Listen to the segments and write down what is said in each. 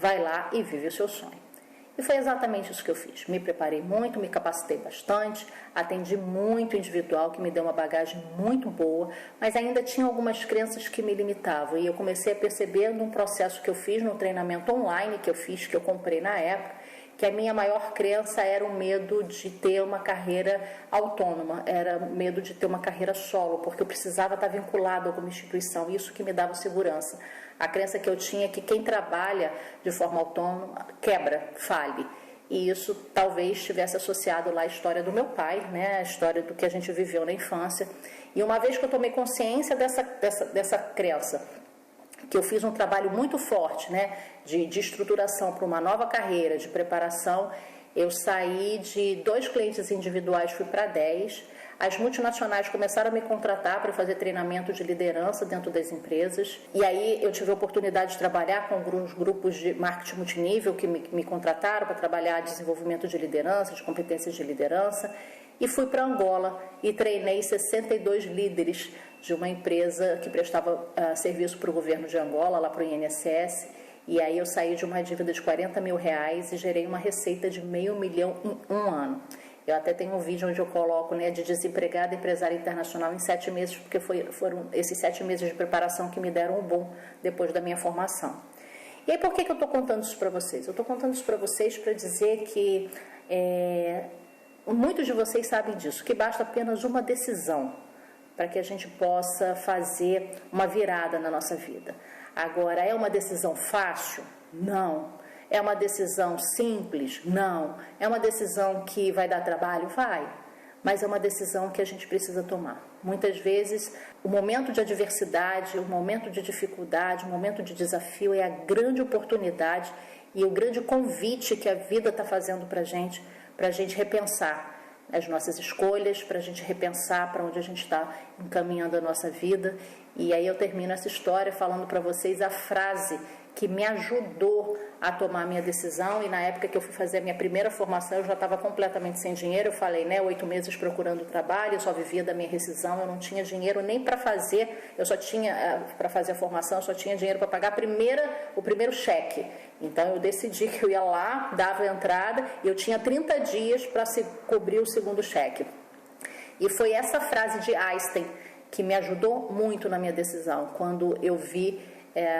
vai lá e vive o seu sonho. E foi exatamente isso que eu fiz. Me preparei muito, me capacitei bastante, atendi muito individual, que me deu uma bagagem muito boa, mas ainda tinha algumas crenças que me limitavam. E eu comecei a perceber num processo que eu fiz, no treinamento online que eu fiz, que eu comprei na época, que a minha maior crença era o medo de ter uma carreira autônoma, era o medo de ter uma carreira solo, porque eu precisava estar vinculado a alguma instituição, isso que me dava segurança. A crença que eu tinha é que quem trabalha de forma autônoma quebra, fale. E isso talvez estivesse associado lá à história do meu pai, né? A história do que a gente viveu na infância. E uma vez que eu tomei consciência dessa crença, que eu fiz um trabalho muito forte, né, de estruturação para uma nova carreira, de preparação, eu saí de 2 clientes individuais, fui para 10. As multinacionais começaram a me contratar para fazer treinamento de liderança dentro das empresas. E aí eu tive a oportunidade de trabalhar com alguns grupos de marketing multinível que me contrataram para trabalhar desenvolvimento de liderança, de competências de liderança. E fui para Angola e treinei 62 líderes de uma empresa que prestava serviço para o governo de Angola, lá para o INSS. E aí eu saí de uma dívida de R$40 mil e gerei uma receita de R$500 mil em um ano. Eu até tenho um vídeo onde eu coloco, né, de desempregada empresária internacional em 7 meses, porque foram esses 7 meses de preparação que me deram um boom depois da minha formação. E aí por que eu estou contando isso para vocês? Eu estou contando isso para vocês para dizer que muitos de vocês sabem disso, que basta apenas uma decisão para que a gente possa fazer uma virada na nossa vida. Agora, é uma decisão fácil? Não. É uma decisão simples? Não. É uma decisão que vai dar trabalho? Vai. Mas é uma decisão que a gente precisa tomar. Muitas vezes, o momento de adversidade, o momento de dificuldade, o momento de desafio é a grande oportunidade e o grande convite que a vida está fazendo para a gente repensar as nossas escolhas, para a gente repensar para onde a gente está encaminhando a nossa vida. E aí eu termino essa história falando para vocês a frase que me ajudou a tomar a minha decisão. E na época que eu fui fazer a minha primeira formação, eu já estava completamente sem dinheiro. Eu falei, né, 8 meses procurando trabalho, eu só vivia da minha rescisão, eu não tinha dinheiro nem para fazer, eu só tinha, para fazer a formação, eu só tinha dinheiro para pagar o primeiro cheque. Então eu decidi que eu ia lá, dava a entrada, e eu tinha 30 dias para se cobrir o segundo cheque. E foi essa frase de Einstein que me ajudou muito na minha decisão, quando eu vi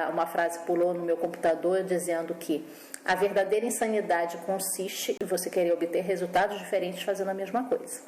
uma frase pulou no meu computador dizendo que a verdadeira insanidade consiste em você querer obter resultados diferentes fazendo a mesma coisa.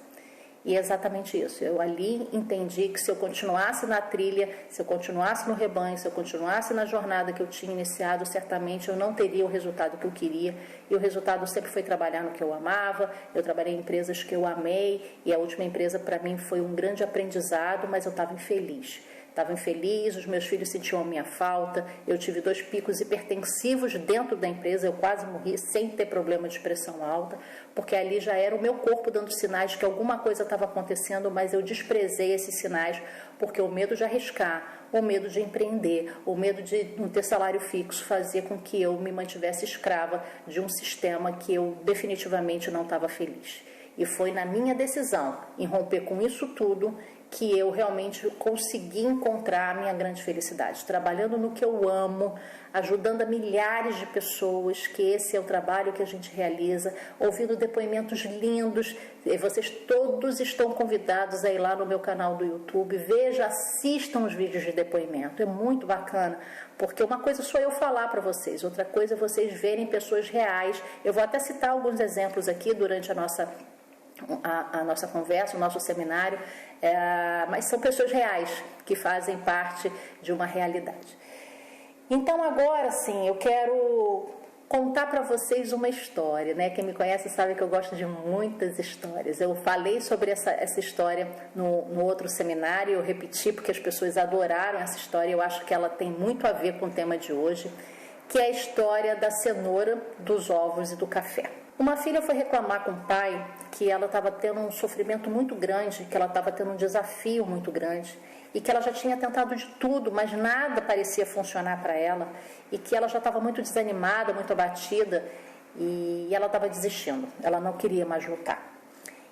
E é exatamente isso. Eu ali entendi que se eu continuasse na trilha, se eu continuasse no rebanho, se eu continuasse na jornada que eu tinha iniciado, certamente eu não teria o resultado que eu queria. E o resultado sempre foi trabalhar no que eu amava. Eu trabalhei em empresas que eu amei, e a última empresa para mim foi um grande aprendizado, mas eu estava infeliz. Estava infeliz, os meus filhos sentiam a minha falta, eu tive 2 picos hipertensivos dentro da empresa, eu quase morri sem ter problema de pressão alta, porque ali já era o meu corpo dando sinais de que alguma coisa estava acontecendo, mas eu desprezei esses sinais, porque o medo de arriscar, o medo de empreender, o medo de não ter salário fixo fazia com que eu me mantivesse escrava de um sistema que eu definitivamente não estava feliz. E foi na minha decisão em romper com isso tudo que eu realmente consegui encontrar a minha grande felicidade, trabalhando no que eu amo, ajudando a milhares de pessoas, que esse é o trabalho que a gente realiza, ouvindo depoimentos lindos. E vocês todos estão convidados a ir lá no meu canal do YouTube, assistam os vídeos de depoimento, é muito bacana, porque uma coisa sou eu falar para vocês, outra coisa é vocês verem pessoas reais. Eu vou até citar alguns exemplos aqui durante a nossa conversa, o nosso seminário, mas são pessoas reais que fazem parte de uma realidade. Então agora sim, eu quero contar para vocês uma história, né? Quem me conhece sabe que eu gosto de muitas histórias. Eu falei sobre essa história no outro seminário, eu repeti porque as pessoas adoraram essa história, eu acho que ela tem muito a ver com o tema de hoje, que é a história da cenoura, dos ovos e do café. Uma filha foi reclamar com o pai que ela estava tendo um sofrimento muito grande, que ela estava tendo um desafio muito grande e que ela já tinha tentado de tudo, mas nada parecia funcionar para ela e que ela já estava muito desanimada, muito abatida e ela estava desistindo, ela não queria mais lutar.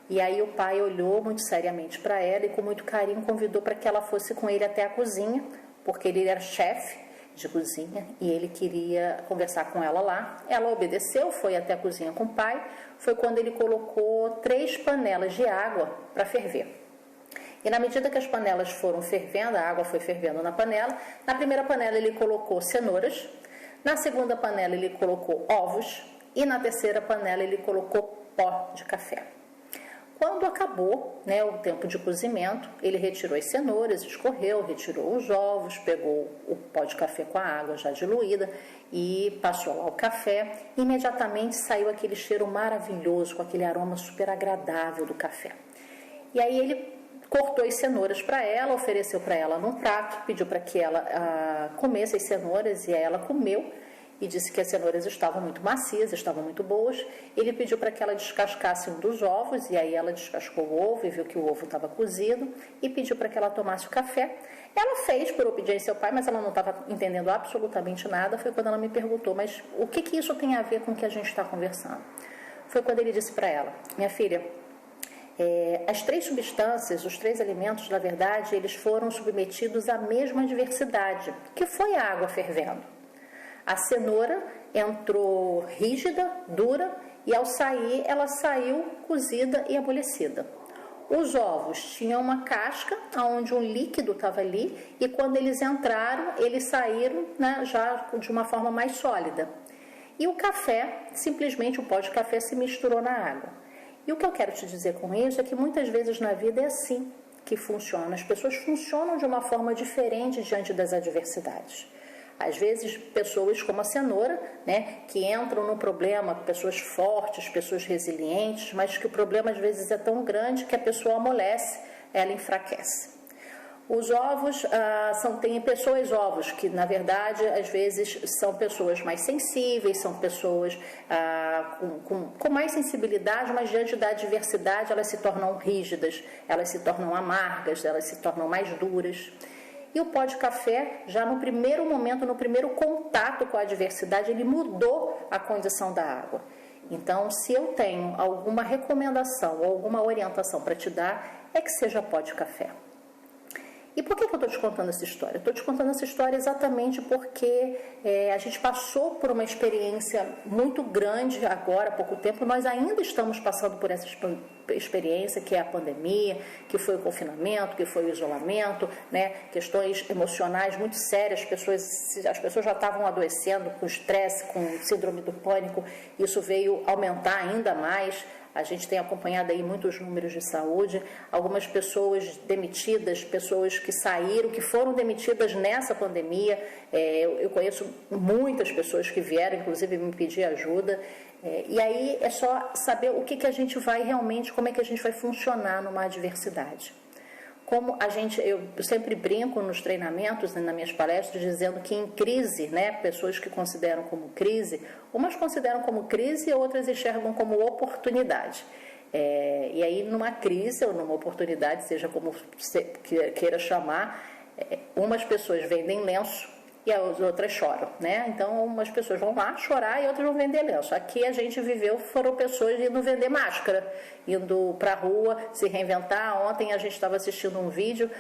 E aí o pai olhou muito seriamente para ela e com muito carinho convidou para que ela fosse com ele até a cozinha, porque ele era chefe de cozinha e ele queria conversar com ela lá. Ela obedeceu, foi até a cozinha com o pai. Foi quando ele colocou 3 panelas de água para ferver. E na medida que as panelas foram fervendo, a água foi fervendo na panela. Na primeira panela ele colocou cenouras, na segunda panela ele colocou ovos e na terceira panela ele colocou pó de café. Quando acabou, né, o tempo de cozimento, ele retirou as cenouras, escorreu, retirou os ovos, pegou o pó de café com a água já diluída e passou lá o café. Imediatamente saiu aquele cheiro maravilhoso, com aquele aroma super agradável do café. E aí ele cortou as cenouras para ela, ofereceu para ela num prato, pediu para que ela comesse as cenouras e aí ela comeu. E disse que as cenouras estavam muito macias, estavam muito boas. Ele pediu para que ela descascasse um dos ovos, e aí ela descascou o ovo e viu que o ovo estava cozido, e pediu para que ela tomasse o café. Ela fez por obediência ao pai, mas ela não estava entendendo absolutamente nada. Foi quando ela me perguntou, mas o que isso tem a ver com o que a gente está conversando? Foi quando ele disse para ela, minha filha, as 3 substâncias, os 3 alimentos, na verdade, eles foram submetidos à mesma adversidade, que foi a água fervendo. A cenoura entrou rígida, dura, e ao sair, ela saiu cozida e amolecida. Os ovos tinham uma casca, onde um líquido estava ali, e quando eles entraram, eles saíram, né, já de uma forma mais sólida. E o café, simplesmente o pó de café se misturou na água. E o que eu quero te dizer com isso é que muitas vezes na vida é assim que funciona. As pessoas funcionam de uma forma diferente diante das adversidades. Às vezes, pessoas como a cenoura, né, que entram no problema, pessoas fortes, pessoas resilientes, mas que o problema às vezes é tão grande que a pessoa amolece, ela enfraquece. Os ovos, tem pessoas ovos, que na verdade às vezes são pessoas mais sensíveis, são pessoas com mais sensibilidade, mas diante da adversidade elas se tornam rígidas, elas se tornam amargas, elas se tornam mais duras. E o pó de café, já no primeiro momento, no primeiro contato com a adversidade, ele mudou a condição da água. Então, se eu tenho alguma recomendação ou alguma orientação para te dar, é que seja pó de café. E por que eu estou te contando essa história? Estou te contando essa história exatamente porque a gente passou por uma experiência muito grande agora, há pouco tempo. Nós ainda estamos passando por essa experiência, que é a pandemia, que foi o confinamento, que foi o isolamento, né? Questões emocionais muito sérias. As pessoas já estavam adoecendo com estresse, com síndrome do pânico. Isso veio aumentar ainda mais. A gente tem acompanhado aí muitos números de saúde, algumas pessoas demitidas, pessoas que saíram, que foram demitidas nessa pandemia. Eu conheço muitas pessoas que vieram, inclusive, me pedir ajuda. E aí é só saber o que a gente vai realmente, como é que a gente vai funcionar numa adversidade. Como eu sempre brinco nos treinamentos, né, nas minhas palestras, dizendo que em crise, né, pessoas que consideram como crise, umas consideram como crise e outras enxergam como oportunidade. E aí, numa crise ou numa oportunidade, seja como você queira chamar, umas pessoas vendem lenço e as outras choram, né? Então, umas pessoas vão lá chorar e outras vão vender lenço. Aqui a gente foram pessoas indo vender máscara, indo para a rua se reinventar. Ontem a gente estava assistindo um vídeo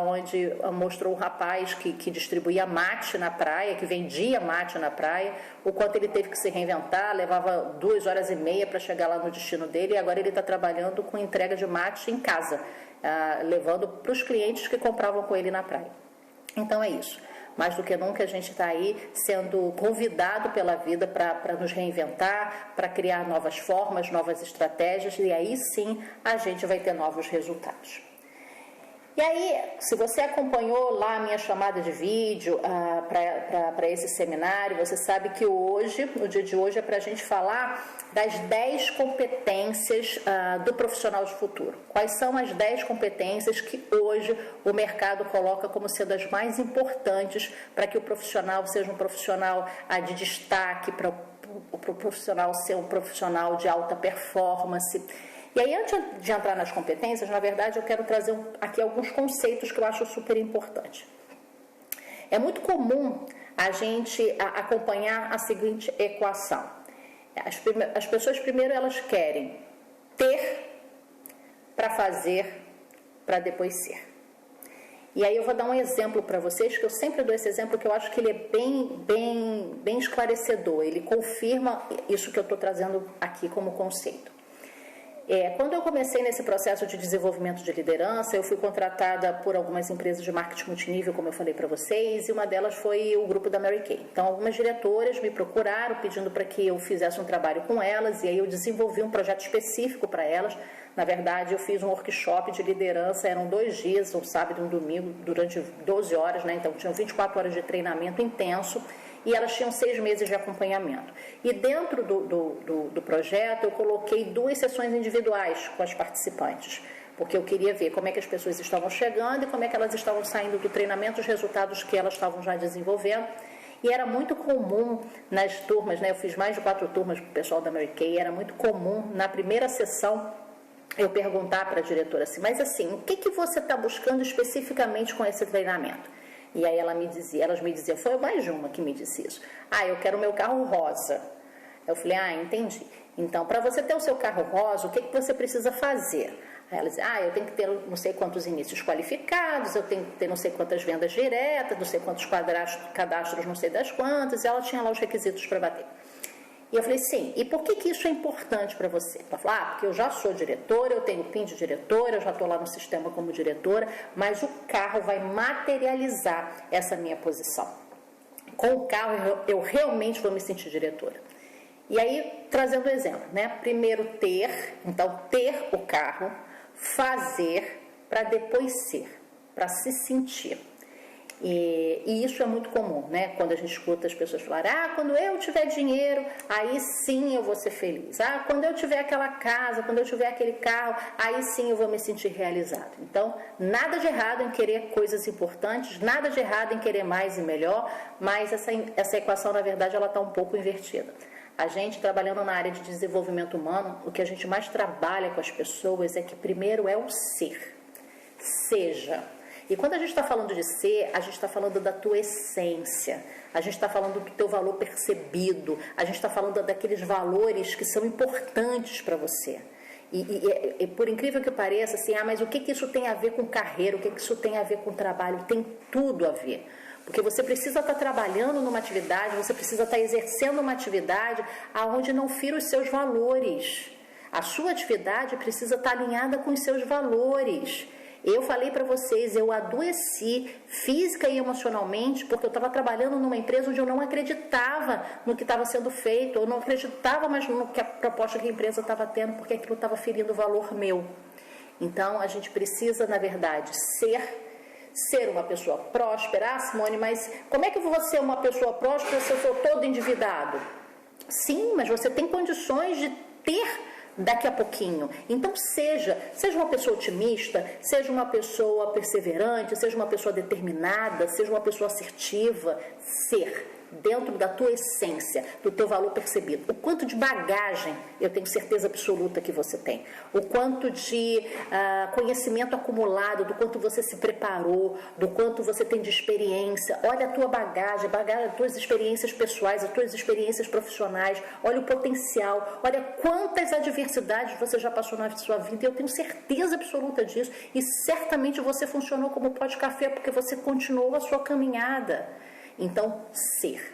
onde mostrou um rapaz que distribuía mate na praia, que vendia mate na praia, o quanto ele teve que se reinventar, levava 2h30 para chegar lá no destino dele, e agora ele está trabalhando com entrega de mate em casa, levando para os clientes que compravam com ele na praia. Então é isso. Mais do que nunca a gente está aí sendo convidado pela vida para nos reinventar, para criar novas formas, novas estratégias, e aí sim a gente vai ter novos resultados. E aí, se você acompanhou lá a minha chamada de vídeo para esse seminário, você sabe que hoje, no dia de hoje, é para a gente falar das 10 competências do profissional de futuro. Quais são as 10 competências que hoje o mercado coloca como sendo as mais importantes para que o profissional seja um profissional de destaque, para o profissional ser um profissional de alta performance. E aí, antes de entrar nas competências, na verdade, eu quero trazer aqui alguns conceitos que eu acho super importantes. É muito comum a gente acompanhar a seguinte equação. As pessoas, primeiro, elas querem ter para fazer, para depois ser. E aí eu vou dar um exemplo para vocês, que eu sempre dou esse exemplo, que eu acho que ele é bem esclarecedor, ele confirma isso que eu estou trazendo aqui como conceito. Quando eu comecei nesse processo de desenvolvimento de liderança, eu fui contratada por algumas empresas de marketing multinível, como eu falei para vocês, e uma delas foi o grupo da Mary Kay. Então, algumas diretoras me procuraram pedindo para que eu fizesse um trabalho com elas, e aí eu desenvolvi um projeto específico para elas. Na verdade, eu fiz um workshop de liderança, eram 2 dias, um sábado e um domingo, durante 12 horas, né? Então tinham 24 horas de treinamento intenso, e elas tinham 6 meses de acompanhamento. E dentro do projeto eu coloquei 2 sessões individuais com as participantes, porque eu queria ver como é que as pessoas estavam chegando e como é que elas estavam saindo do treinamento, os resultados que elas estavam já desenvolvendo. E era muito comum nas turmas, né? Eu fiz mais de 4 turmas para o pessoal da Mary Kay, era muito comum na primeira sessão eu perguntar para a diretora assim, mas assim, o que você está buscando especificamente com esse treinamento? E aí elas me diziam, foi mais de uma que me disse isso. Eu quero o meu carro rosa. Eu falei, entendi. Então, para você ter o seu carro rosa, o que você precisa fazer? Aí ela dizia, eu tenho que ter não sei quantos inícios qualificados, eu tenho que ter não sei quantas vendas diretas, não sei quantos cadastros não sei das quantas, e ela tinha lá os requisitos para bater. E eu falei, sim, e por que isso é importante para você? Ela falou, porque eu já sou diretora, eu tenho PIN de diretora, eu já estou lá no sistema como diretora, mas o carro vai materializar essa minha posição. Com o carro eu realmente vou me sentir diretora. E aí, trazendo um exemplo, né? Primeiro ter o carro, fazer, para depois ser, para se sentir. E isso é muito comum, né? Quando a gente escuta as pessoas falarem, quando eu tiver dinheiro, aí sim eu vou ser feliz. Quando eu tiver aquela casa, quando eu tiver aquele carro, aí sim eu vou me sentir realizado. Então, nada de errado em querer coisas importantes, nada de errado em querer mais e melhor, mas essa equação, na verdade, ela está um pouco invertida. A gente, trabalhando na área de desenvolvimento humano, o que a gente mais trabalha com as pessoas é que primeiro é o ser. Seja. E quando a gente está falando de ser, a gente está falando da tua essência, a gente está falando do teu valor percebido, a gente está falando daqueles valores que são importantes para você. E por incrível que pareça, assim, mas o que isso tem a ver com carreira, o que isso tem a ver com trabalho? Tem tudo a ver. Porque você precisa estar trabalhando numa atividade, você precisa estar exercendo uma atividade aonde não fira os seus valores. A sua atividade precisa estar alinhada com os seus valores. Eu falei para vocês, eu adoeci física e emocionalmente porque eu estava trabalhando numa empresa onde eu não acreditava no que estava sendo feito, eu não acreditava mais no que a proposta que a empresa estava tendo, porque aquilo estava ferindo o valor meu. Então, a gente precisa, na verdade, ser uma pessoa próspera. Simone, mas como é que eu vou ser uma pessoa próspera se eu sou todo endividado? Sim, mas você tem condições de ter daqui a pouquinho. Então seja uma pessoa otimista, seja uma pessoa perseverante, seja uma pessoa determinada, seja uma pessoa assertiva. Ser dentro da tua essência, do teu valor percebido. O quanto de bagagem eu tenho certeza absoluta que você tem. O quanto de conhecimento acumulado, do quanto você se preparou, do quanto você tem de experiência. Olha a tua bagagem, as tuas experiências pessoais, as tuas experiências profissionais. Olha o potencial, olha quantas adversidades você já passou na sua vida. Eu tenho certeza absoluta disso. E certamente você funcionou como pó de café porque você continuou a sua caminhada. Então, ser.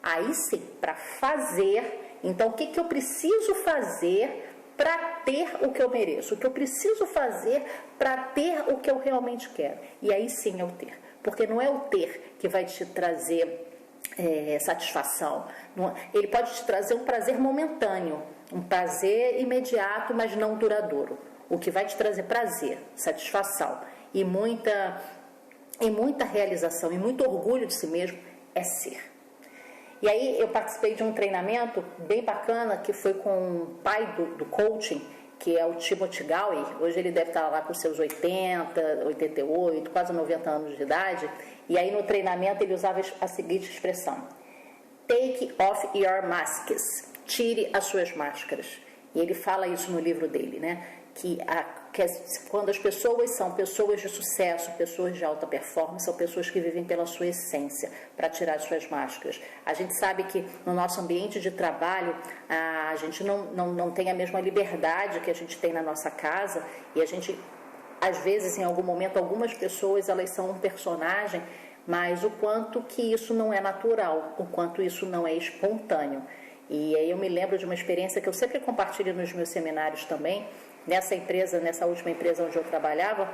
Aí sim, para fazer. Então, o que eu preciso fazer para ter o que eu mereço? O que eu preciso fazer para ter o que eu realmente quero? E aí sim é o ter. Porque não é o ter que vai te trazer satisfação. Ele pode te trazer um prazer momentâneo, um prazer imediato, mas não duradouro. O que vai te trazer prazer, satisfação e muita realização e muito orgulho de si mesmo é ser. E aí eu participei de um treinamento bem bacana que foi com o pai do coaching, que é o Timothy Gowey. Hoje ele deve estar lá com seus 80, 88, quase 90 anos de idade. E aí no treinamento ele usava a seguinte expressão: take off your masks, tire as suas máscaras. E ele fala isso no livro dele, né? Que quando as pessoas são pessoas de sucesso, pessoas de alta performance, são pessoas que vivem pela sua essência, para tirar as suas máscaras. A gente sabe que no nosso ambiente de trabalho, a gente não tem a mesma liberdade que a gente tem na nossa casa, e a gente às vezes, em algum momento, algumas pessoas elas são um personagem, mas o quanto que isso não é natural, o quanto isso não é espontâneo. E aí eu me lembro de uma experiência que eu sempre compartilho nos meus seminários também. Nessa última empresa onde eu trabalhava,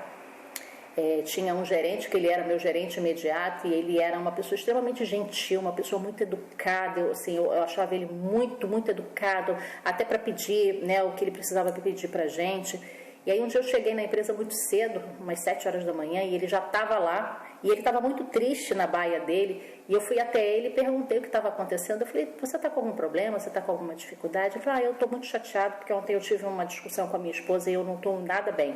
tinha um gerente que ele era meu gerente imediato e ele era uma pessoa extremamente gentil, uma pessoa muito educada. Eu achava ele muito, muito educado, até para pedir, né, o que ele precisava pedir para a gente. E aí um dia eu cheguei na empresa muito cedo, umas 7 horas da manhã, e ele já estava lá, e ele estava muito triste na baia dele, e eu fui até ele e perguntei o que estava acontecendo. Eu falei, você está com algum problema? Você está com alguma dificuldade? Ele falou, eu estou muito chateado, porque ontem eu tive uma discussão com a minha esposa e eu não estou nada bem.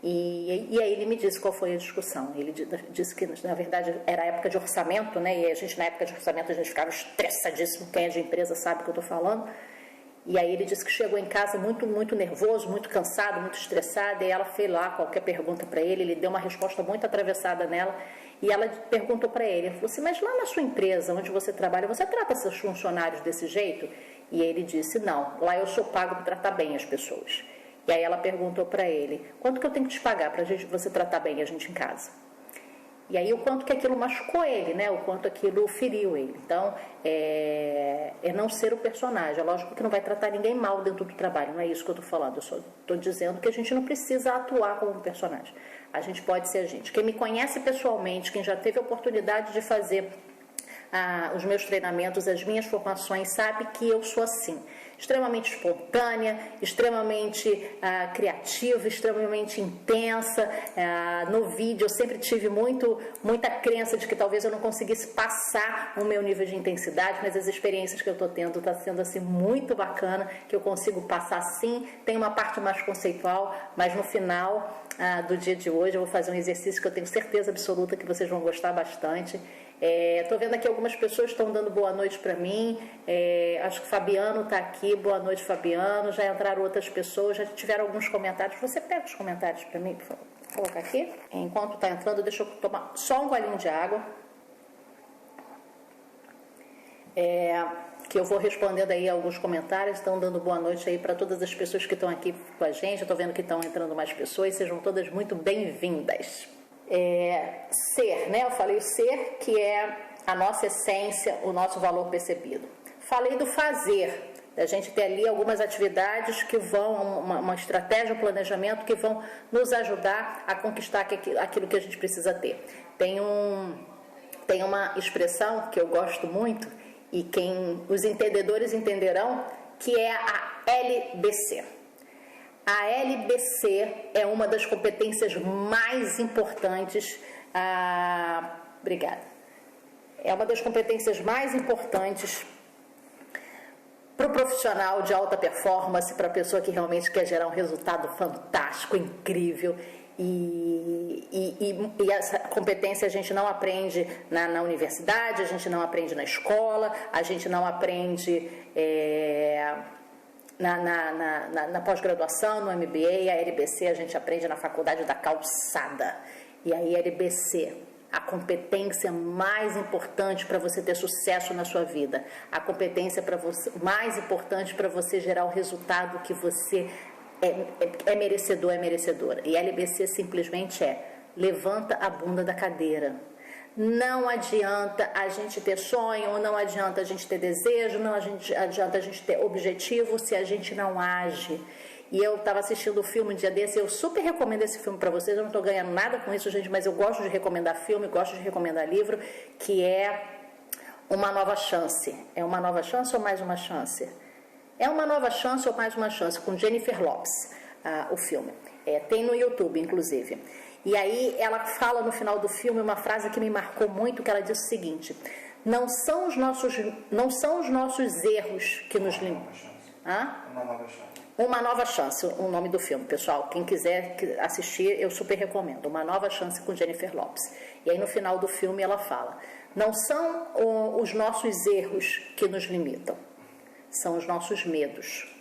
E aí ele me disse qual foi a discussão. Ele disse que, na verdade, era época de orçamento, né? E a gente, na época de orçamento, a gente ficava estressadíssimo, quem é de empresa sabe o que eu estou falando. E aí ele disse que chegou em casa muito, muito nervoso, muito cansado, muito estressado, e ela fez lá qualquer pergunta para ele deu uma resposta muito atravessada nela, e ela perguntou para ele, falou assim, mas lá na sua empresa, onde você trabalha, você trata seus funcionários desse jeito? E ele disse, não, lá eu sou pago para tratar bem as pessoas. E aí ela perguntou para ele, quanto que eu tenho que te pagar para você tratar bem a gente em casa? E aí o quanto que aquilo machucou ele, né? O quanto aquilo feriu ele. Então, é não ser o personagem. É lógico que não vai tratar ninguém mal dentro do trabalho, não é isso que eu estou falando. Eu só estou dizendo que a gente não precisa atuar como um personagem. A gente pode ser a gente. Quem me conhece pessoalmente, quem já teve a oportunidade de fazer os meus treinamentos, as minhas formações, sabe que eu sou assim. Extremamente espontânea, extremamente criativa, extremamente intensa. No vídeo eu sempre tive muita crença de que talvez eu não conseguisse passar o meu nível de intensidade, mas as experiências que eu estou tendo está sendo assim muito bacana, que eu consigo passar sim. Tem uma parte mais conceitual, mas no final do dia de hoje eu vou fazer um exercício que eu tenho certeza absoluta que vocês vão gostar bastante. Estou vendo aqui algumas pessoas estão dando boa noite para mim. Acho que o Fabiano está aqui. Boa noite, Fabiano. Já entraram outras pessoas, já tiveram alguns comentários. Você pega os comentários para mim, por favor. Vou colocar aqui. Enquanto está entrando, deixa eu tomar só um golinho de água. Que eu vou respondendo aí alguns comentários. Estão dando boa noite aí para todas as pessoas que estão aqui com a gente. Eu estou vendo que estão entrando mais pessoas. Sejam todas muito bem-vindas. Ser, né? Eu falei o ser, que é a nossa essência, o nosso valor percebido. Falei do fazer, da gente ter ali algumas atividades que vão, uma estratégia, um planejamento que vão nos ajudar a conquistar aquilo que a gente precisa ter. Tem uma expressão que eu gosto muito e os entendedores entenderão, que é a LBC. A LBC é uma das competências mais importantes. Obrigada. É uma das competências mais importantes para o profissional de alta performance, para a pessoa que realmente quer gerar um resultado fantástico, incrível. E essa competência a gente não aprende na universidade, a gente não aprende na escola, a gente não aprende na pós-graduação, no MBA. A LBC a gente aprende na faculdade da calçada. E aí a LBC, a competência mais importante para você ter sucesso na sua vida, a competência mais importante para você gerar o resultado que você é merecedor, é merecedora. E a LBC simplesmente levanta a bunda da cadeira. Não adianta a gente ter sonho, não adianta a gente ter desejo, não adianta a gente ter objetivo se a gente não age. E eu estava assistindo o filme um dia desse, eu super recomendo esse filme para vocês, eu não estou ganhando nada com isso, gente, mas eu gosto de recomendar filme, gosto de recomendar livro, que é Uma Nova Chance. É Uma Nova Chance ou Mais Uma Chance? É Uma Nova Chance ou Mais Uma Chance, com Jennifer Lopez, o filme. Tem no YouTube, inclusive. E aí ela fala no final do filme uma frase que me marcou muito, que ela diz o seguinte: não são os nossos erros que nos limitam. Uma Nova Chance. Uma Nova Chance, o nome do filme, pessoal. Quem quiser assistir, eu super recomendo. Uma Nova Chance com Jennifer Lopez. E aí no final do filme ela fala: não são os nossos erros que nos limitam, são os nossos medos.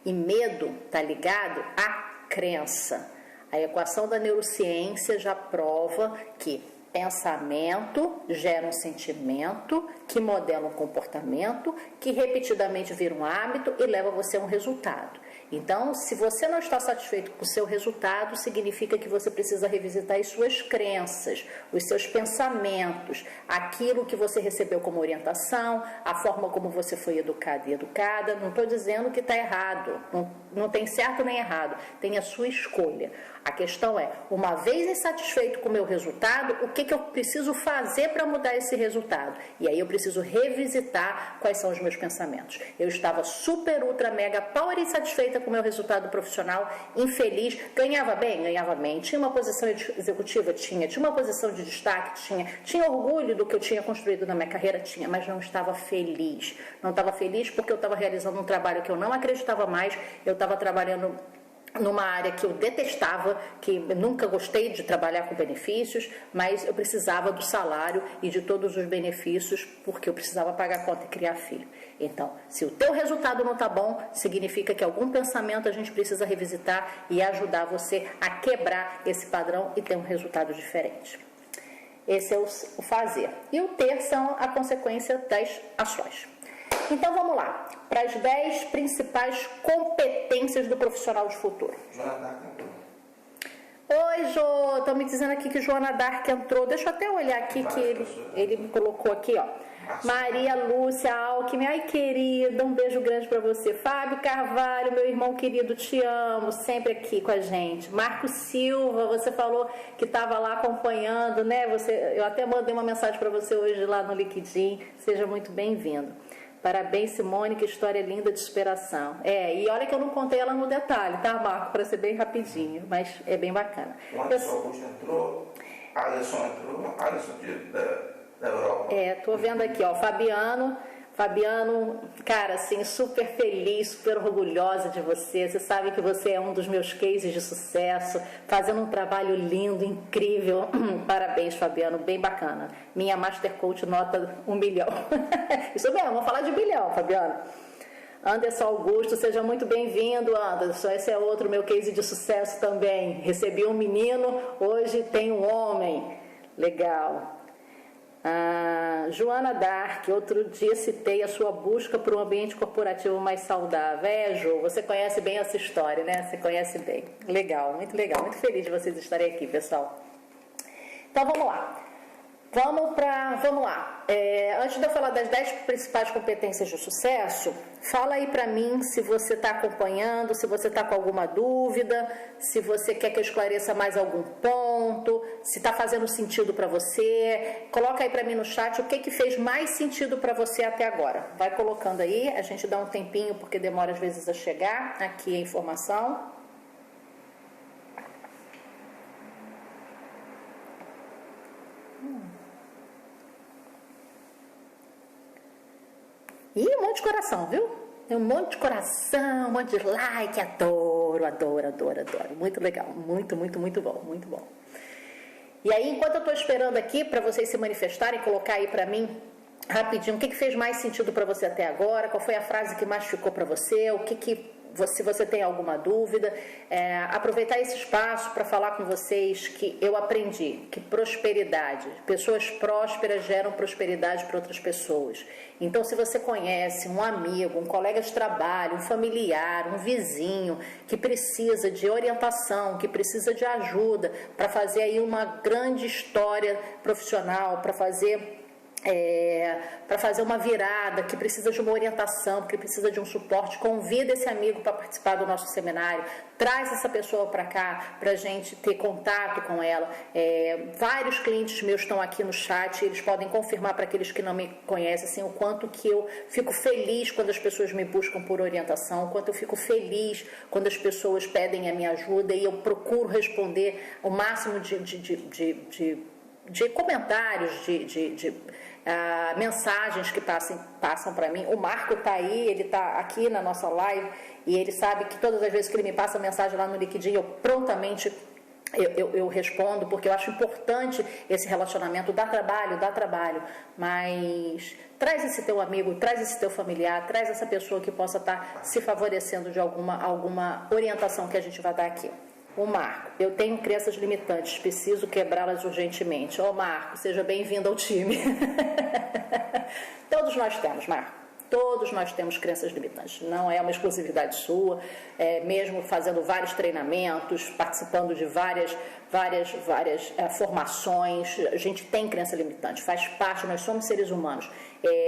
E medo está ligado à crença. A equação da neurociência já prova que Pensamento gera um sentimento, que modela um comportamento, que repetidamente vira um hábito e leva você a um resultado. Então, se você não está satisfeito com o seu resultado, significa que você precisa revisitar as suas crenças, os seus pensamentos, aquilo que você recebeu como orientação, a forma como você foi educado e educada. Não estou dizendo que está errado, não tem certo nem errado, tem a sua escolha. A questão é, uma vez insatisfeito com o meu resultado, o que eu preciso fazer para mudar esse resultado? E aí eu preciso revisitar quais são os meus pensamentos. Eu estava super, ultra, mega, power insatisfeita com o meu resultado profissional, infeliz, ganhava bem, tinha uma posição executiva, tinha uma posição de destaque, tinha orgulho do que eu tinha construído na minha carreira, tinha, mas não estava feliz. Não estava feliz porque eu estava realizando um trabalho que eu não acreditava mais, eu estava trabalhando numa área que eu detestava, que nunca gostei de trabalhar com benefícios, mas eu precisava do salário e de todos os benefícios, porque eu precisava pagar a conta e criar filho. Então, se o teu resultado não está bom, significa que algum pensamento a gente precisa revisitar e ajudar você a quebrar esse padrão e ter um resultado diferente. Esse é o fazer. E o ter são a consequência das ações. Então vamos lá, para as 10 principais competências do profissional de futuro. Joana Dark entrou. Oi, Jô, estão me dizendo aqui que Joana Dark entrou. Deixa eu até olhar aqui que ele me colocou aqui, ó. Maria Lúcia Alckmin, ai querida, um beijo grande para você. Fábio Carvalho, meu irmão querido, te amo, sempre aqui com a gente. Marco Silva, você falou que estava lá acompanhando, né? Eu até mandei uma mensagem para você hoje lá no LinkedIn, seja muito bem-vindo. Parabéns, Simone, que história linda de superação. E olha que eu não contei ela no detalhe, tá, Marco? Para ser bem rapidinho, mas é bem bacana. O Anderson Augusto entrou, Alisson entrou, Alisson da Europa. Tô vendo aqui, ó, Fabiano, cara, assim, super feliz, super orgulhosa de você. Você sabe que você é um dos meus cases de sucesso, fazendo um trabalho lindo, incrível. Parabéns, Fabiano, bem bacana. Minha Master Coach nota 1 milhão. Isso mesmo, vamos falar de bilhão, Fabiano. Anderson Augusto, seja muito bem-vindo, Anderson. Esse é outro meu case de sucesso também. Recebi um menino, hoje tem um homem. Legal. Joana Dark, outro dia citei a sua busca por um ambiente corporativo mais saudável. Ju, você conhece bem essa história, né? Você conhece bem. Legal, muito feliz de vocês estarem aqui, pessoal. Então vamos lá. Vamos lá. Antes de eu falar das 10 principais competências de sucesso, fala aí pra mim se você está acompanhando, se você está com alguma dúvida, se você quer que eu esclareça mais algum ponto, se está fazendo sentido para você. Coloca aí pra mim no chat o que fez mais sentido para você até agora. Vai colocando aí, a gente dá um tempinho porque demora às vezes a chegar aqui a informação. E um monte de coração, viu? Tem um monte de coração, um monte de like, adoro. Muito legal, muito bom. E aí, enquanto eu estou esperando aqui para vocês se manifestarem, colocar aí para mim rapidinho o que fez mais sentido para você até agora, qual foi a frase que mais ficou para você, se você tem alguma dúvida, aproveitar esse espaço para falar com vocês que eu aprendi que prosperidade, pessoas prósperas geram prosperidade para outras pessoas. Então, se você conhece um amigo, um colega de trabalho, um familiar, um vizinho que precisa de orientação, que precisa de ajuda para fazer aí uma grande história profissional, para fazer uma virada, que precisa de uma orientação, que precisa de um suporte, convida esse amigo para participar do nosso seminário, traz essa pessoa para cá, para a gente ter contato com ela. Vários clientes meus estão aqui no chat, eles podem confirmar para aqueles que não me conhecem, assim, o quanto que eu fico feliz quando as pessoas me buscam por orientação, o quanto eu fico feliz quando as pessoas pedem a minha ajuda e eu procuro responder o máximo de comentários, mensagens que passam para mim. O Marco está aí, ele está aqui na nossa live e ele sabe que todas as vezes que ele me passa mensagem lá no LinkedIn, eu prontamente eu respondo, porque eu acho importante esse relacionamento. Dá trabalho, mas traz esse teu amigo, traz esse teu familiar, traz essa pessoa que possa estar se favorecendo de alguma orientação que a gente vai dar aqui. O Marco, eu tenho crenças limitantes, preciso quebrá-las urgentemente. Ô Marco, seja bem-vindo ao time. Todos nós temos, Marco. Todos nós temos crenças limitantes, não é uma exclusividade sua, mesmo fazendo vários treinamentos, participando de várias formações, a gente tem crença limitante, faz parte, nós somos seres humanos.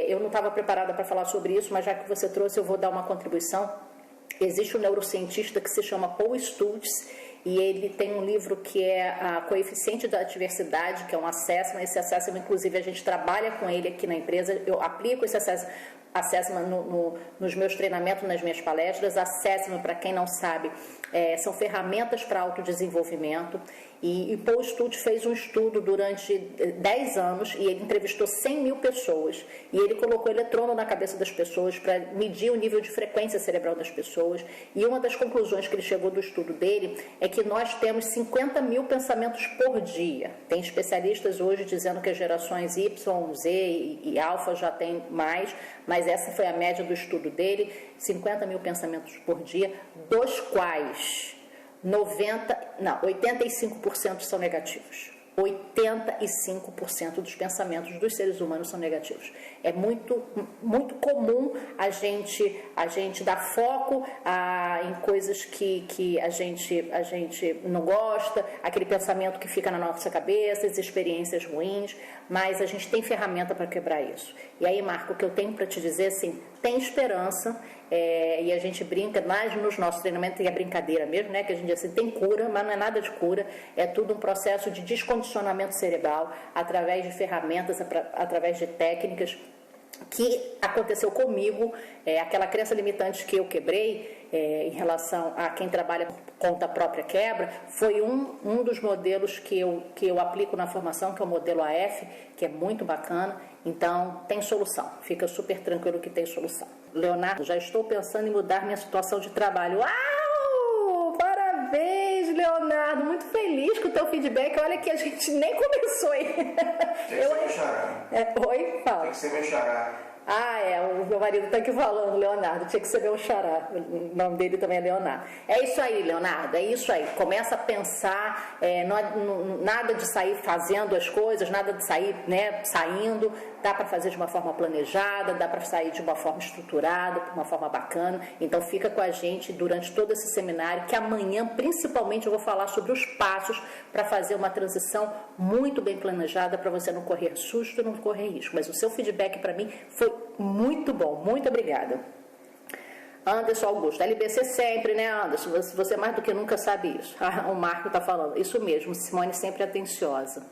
Eu não estava preparada para falar sobre isso, mas já que você trouxe, eu vou dar uma contribuição. Existe um neurocientista que se chama Paul Stultz, e ele tem um livro que é a Coeficiente da Diversidade, que é um assessment. Esse assessment, inclusive, a gente trabalha com ele aqui na empresa, eu aplico esse assessment nos meus treinamentos, nas minhas palestras. Assessment, para quem não sabe, são ferramentas para autodesenvolvimento. E Paul Stultz fez um estudo durante 10 anos e ele entrevistou 100 mil pessoas. E ele colocou eletrodo na cabeça das pessoas para medir o nível de frequência cerebral das pessoas. E uma das conclusões que ele chegou do estudo dele é que nós temos 50 mil pensamentos por dia. Tem especialistas hoje dizendo que as gerações Y, Z e Alfa já tem mais, mas essa foi a média do estudo dele, 50 mil pensamentos por dia, dos quais 85% são negativos. 85% dos pensamentos dos seres humanos são negativos. É muito comum a gente dar foco em coisas que a gente não gosta, aquele pensamento que fica na nossa cabeça, as experiências ruins, mas a gente tem ferramenta para quebrar isso. E aí, Marco, o que eu tenho para te dizer, assim, tem esperança, e a gente brinca, mas nos nossos treinamentos tem a brincadeira mesmo, né, que a gente diz assim, tem cura, mas não é nada de cura, é tudo um processo de descondicionamento cerebral, através de ferramentas, através de técnicas, que aconteceu comigo, aquela crença limitante que eu quebrei, em relação a quem trabalha por conta própria quebra, foi um dos modelos que eu aplico na formação, que é o modelo AF, que é muito bacana. Então, tem solução, fica super tranquilo que tem solução. Leonardo, já estou pensando em mudar minha situação de trabalho. Uau! Parabéns, Leonardo, muito feliz com o teu feedback. Olha que a gente nem começou aí. Tem que ser meu xará. Oi? Fala. Tem que ser meu xará. O meu marido está aqui falando, Leonardo, tinha que ser meu xará, o nome dele também é Leonardo. É isso aí, Leonardo, é isso aí, começa a pensar, nada de sair fazendo as coisas, nada de sair, saindo, dá para fazer de uma forma planejada, dá para sair de uma forma estruturada, de uma forma bacana. Então fica com a gente durante todo esse seminário, que amanhã principalmente eu vou falar sobre os passos para fazer uma transição muito bem planejada, para você não correr susto e não correr risco. Mas o seu feedback para mim foi muito bom, muito obrigada. Anderson Augusto, LBC sempre, né, Anderson? Você mais do que nunca sabe isso. O Marco está falando, isso mesmo, Simone sempre atenciosa.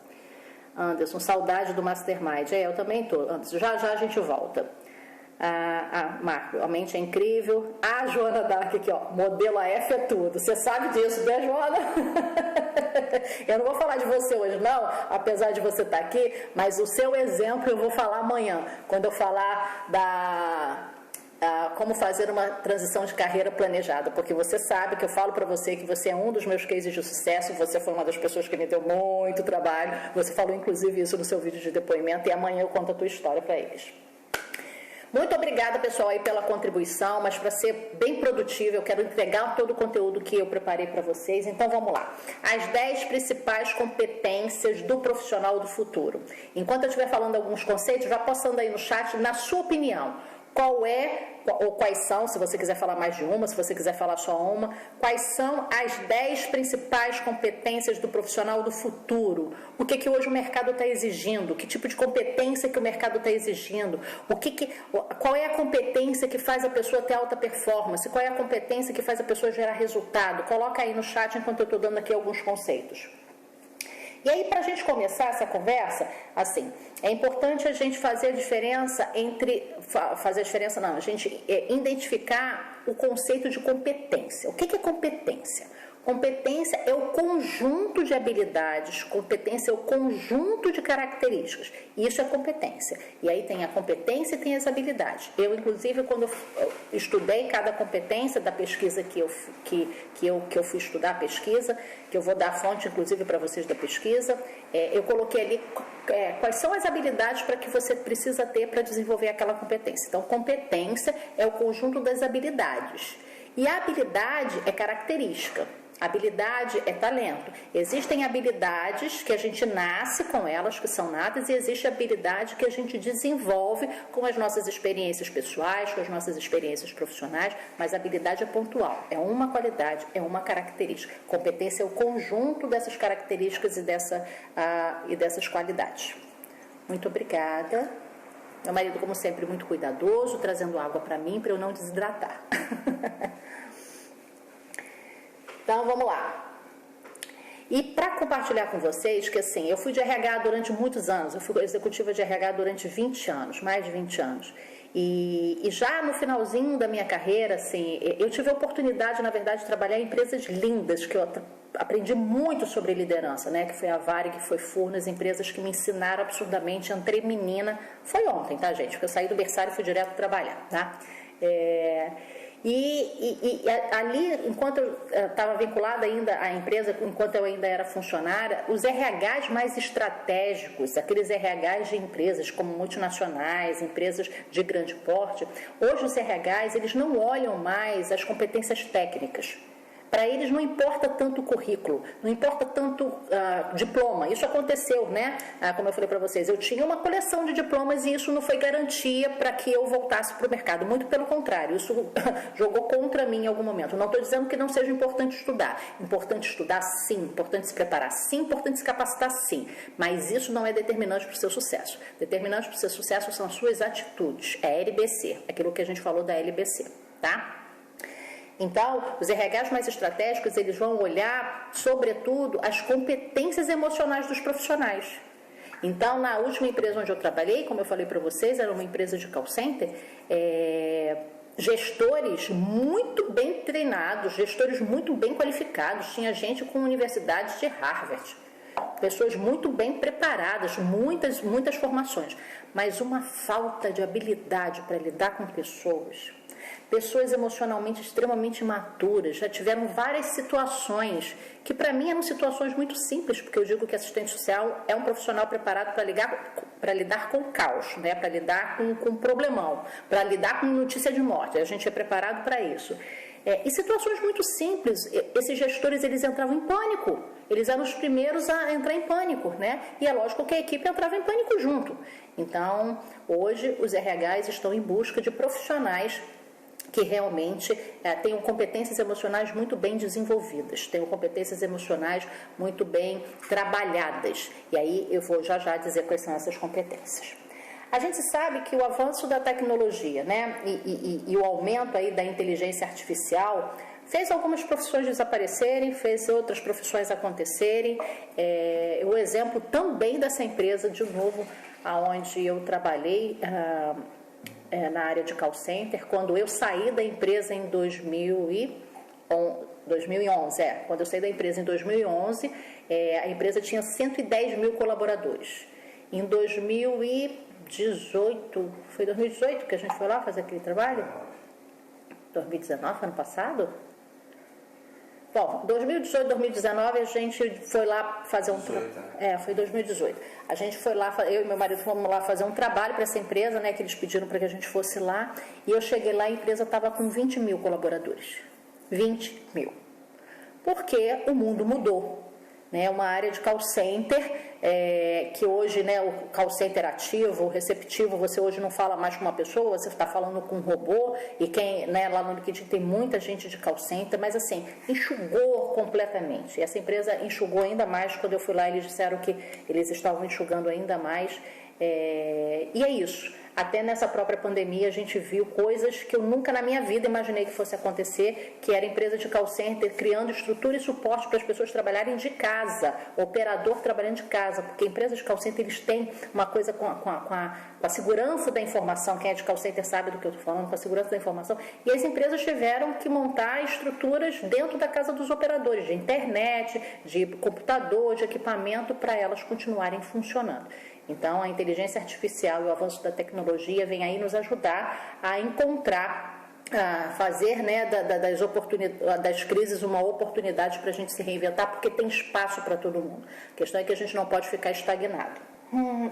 Anderson, saudade do Mastermind. Eu também estou, Anderson, já a gente volta. Marco, a mente é incrível. Joana Dark aqui, ó, modelo AF é tudo. Você sabe disso, né, Joana? Eu não vou falar de você hoje, não, apesar de você estar aqui, mas o seu exemplo eu vou falar amanhã, quando eu falar como fazer uma transição de carreira planejada, porque você sabe que eu falo para você que você é um dos meus cases de sucesso, você foi uma das pessoas que me deu muito trabalho, você falou inclusive isso no seu vídeo de depoimento, e amanhã eu conto a tua história para eles. Muito obrigada, pessoal, aí pela contribuição, mas para ser bem produtivo, eu quero entregar todo o conteúdo que eu preparei para vocês. Então, vamos lá. As 10 principais competências do profissional do futuro. Enquanto eu estiver falando alguns conceitos, já postando aí no chat, na sua opinião, qual é, ou quais são, se você quiser falar mais de uma, se você quiser falar só uma, quais são as 10 principais competências do profissional do futuro? O que hoje o mercado está exigindo? Que tipo de competência que o mercado está exigindo? Qual é a competência que faz a pessoa ter alta performance? Qual é a competência que faz a pessoa gerar resultado? Coloca aí no chat enquanto eu estou dando aqui alguns conceitos. E aí, para a gente começar essa conversa, assim, é importante a gente fazer a diferença a gente identificar o conceito de competência. O que é competência? Competência é o conjunto de habilidades, competência é o conjunto de características. Isso é competência. E aí tem a competência e tem as habilidades. Eu, inclusive, quando eu estudei cada competência da pesquisa que eu fui estudar a pesquisa, que eu vou dar a fonte, inclusive, para vocês da pesquisa, eu coloquei ali quais são as habilidades para que você precisa ter para desenvolver aquela competência. Então, competência é o conjunto das habilidades. E a habilidade é característica. Habilidade é talento. Existem habilidades que a gente nasce com elas, que são natas, e existe habilidade que a gente desenvolve com as nossas experiências pessoais, com as nossas experiências profissionais, mas a habilidade é pontual, é uma qualidade, é uma característica. Competência é o conjunto dessas características e dessas qualidades. Muito obrigada. Meu marido, como sempre, muito cuidadoso, trazendo água para mim, para eu não desidratar. Então, vamos lá. E para compartilhar com vocês, que assim, eu fui de RH durante muitos anos, eu fui executiva de RH durante 20 anos, mais de 20 anos. E já no finalzinho da minha carreira, assim, eu tive a oportunidade, na verdade, de trabalhar em empresas lindas, que eu aprendi muito sobre liderança, né? Que foi a Varig, que foi Furnas, empresas que me ensinaram absurdamente. Entrei menina, foi ontem, tá, gente? Porque eu saí do berçário e fui direto trabalhar, tá? E ali, enquanto eu estava vinculada ainda à empresa, enquanto eu ainda era funcionária, os RHs mais estratégicos, aqueles RHs de empresas como multinacionais, empresas de grande porte, hoje os RHs, eles não olham mais as competências técnicas. Para eles não importa tanto o currículo, não importa tanto diploma. Isso aconteceu, né? Como eu falei para vocês, eu tinha uma coleção de diplomas e isso não foi garantia para que eu voltasse para o mercado. Muito pelo contrário, isso jogou contra mim em algum momento. Não estou dizendo que não seja importante estudar. Importante estudar, sim. Importante se preparar, sim. Importante se capacitar, sim. Mas isso não é determinante para o seu sucesso. Determinante para o seu sucesso são as suas atitudes. É a LBC, aquilo que a gente falou da LBC, tá? Então, os RHs mais estratégicos, eles vão olhar, sobretudo, as competências emocionais dos profissionais. Então, na última empresa onde eu trabalhei, como eu falei para vocês, era uma empresa de call center, gestores muito bem treinados, gestores muito bem qualificados, tinha gente com universidades de Harvard, pessoas muito bem preparadas, muitas formações, mas uma falta de habilidade para lidar com pessoas emocionalmente extremamente imaturas, já tiveram várias situações, que para mim eram situações muito simples, porque eu digo que assistente social é um profissional preparado para lidar com o caos, né? Para lidar com um problemão, para lidar com notícia de morte, a gente é preparado para isso. E situações muito simples, esses gestores, eles entravam em pânico, eles eram os primeiros a entrar em pânico, né? E é lógico que a equipe entrava em pânico junto. Então, hoje, os RHs estão em busca de profissionais que realmente tenham competências emocionais muito bem desenvolvidas, tenham competências emocionais muito bem trabalhadas. E aí eu vou já dizer quais são essas competências. A gente sabe que o avanço da tecnologia, né, e o aumento aí da inteligência artificial fez algumas profissões desaparecerem, fez outras profissões acontecerem. O exemplo também dessa empresa, de novo, aonde eu trabalhei, na área de call center, quando eu saí da empresa em 2011, quando eu saí da empresa em 2011, a empresa tinha 110 mil colaboradores. Em 2018, foi 2018 que a gente foi lá fazer aquele trabalho? 2019, ano passado? Bom, 2018, 2019 a gente foi lá fazer um trabalho. Foi 2018. A gente foi lá, eu e meu marido fomos lá fazer um trabalho para essa empresa, né, que eles pediram para que a gente fosse lá. E eu cheguei lá, a empresa estava com 20 mil colaboradores. 20 mil. Porque o mundo mudou. Né, uma área de call center, que hoje, né, o call center ativo, receptivo, você hoje não fala mais com uma pessoa, você está falando com um robô, e quem, né, lá no LinkedIn tem muita gente de call center, mas assim, enxugou completamente. E essa empresa enxugou ainda mais. Quando eu fui lá, eles disseram que eles estavam enxugando ainda mais. E é isso. Até nessa própria pandemia a gente viu coisas que eu nunca na minha vida imaginei que fosse acontecer, que era empresa de call center criando estrutura e suporte para as pessoas trabalharem de casa, operador trabalhando de casa, porque empresas de call center, eles têm uma coisa com a segurança da informação. Quem é de call center sabe do que eu estou falando, com a segurança da informação, e as empresas tiveram que montar estruturas dentro da casa dos operadores, de internet, de computador, de equipamento, para elas continuarem funcionando. Então, a inteligência artificial e o avanço da tecnologia vem aí nos ajudar a encontrar, a fazer, né, das crises uma oportunidade para a gente se reinventar, porque tem espaço para todo mundo. A questão é que a gente não pode ficar estagnado.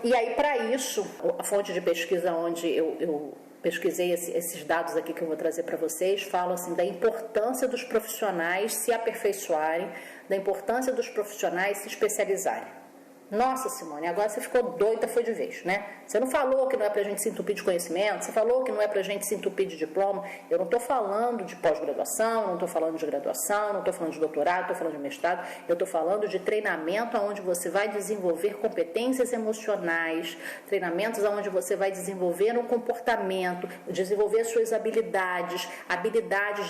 E aí, para isso, a fonte de pesquisa onde eu pesquisei esses dados aqui que eu vou trazer para vocês, falam assim da importância dos profissionais se aperfeiçoarem, da importância dos profissionais se especializarem. Nossa, Simone, agora você ficou doida, foi de vez, né? Você não falou que não é pra gente se entupir de conhecimento, você falou que não é pra gente se entupir de diploma. Eu não estou falando de pós-graduação, não estou falando de graduação, não estou falando de doutorado, estou falando de mestrado, eu estou falando de treinamento onde você vai desenvolver competências emocionais, treinamentos onde você vai desenvolver um comportamento, desenvolver suas habilidades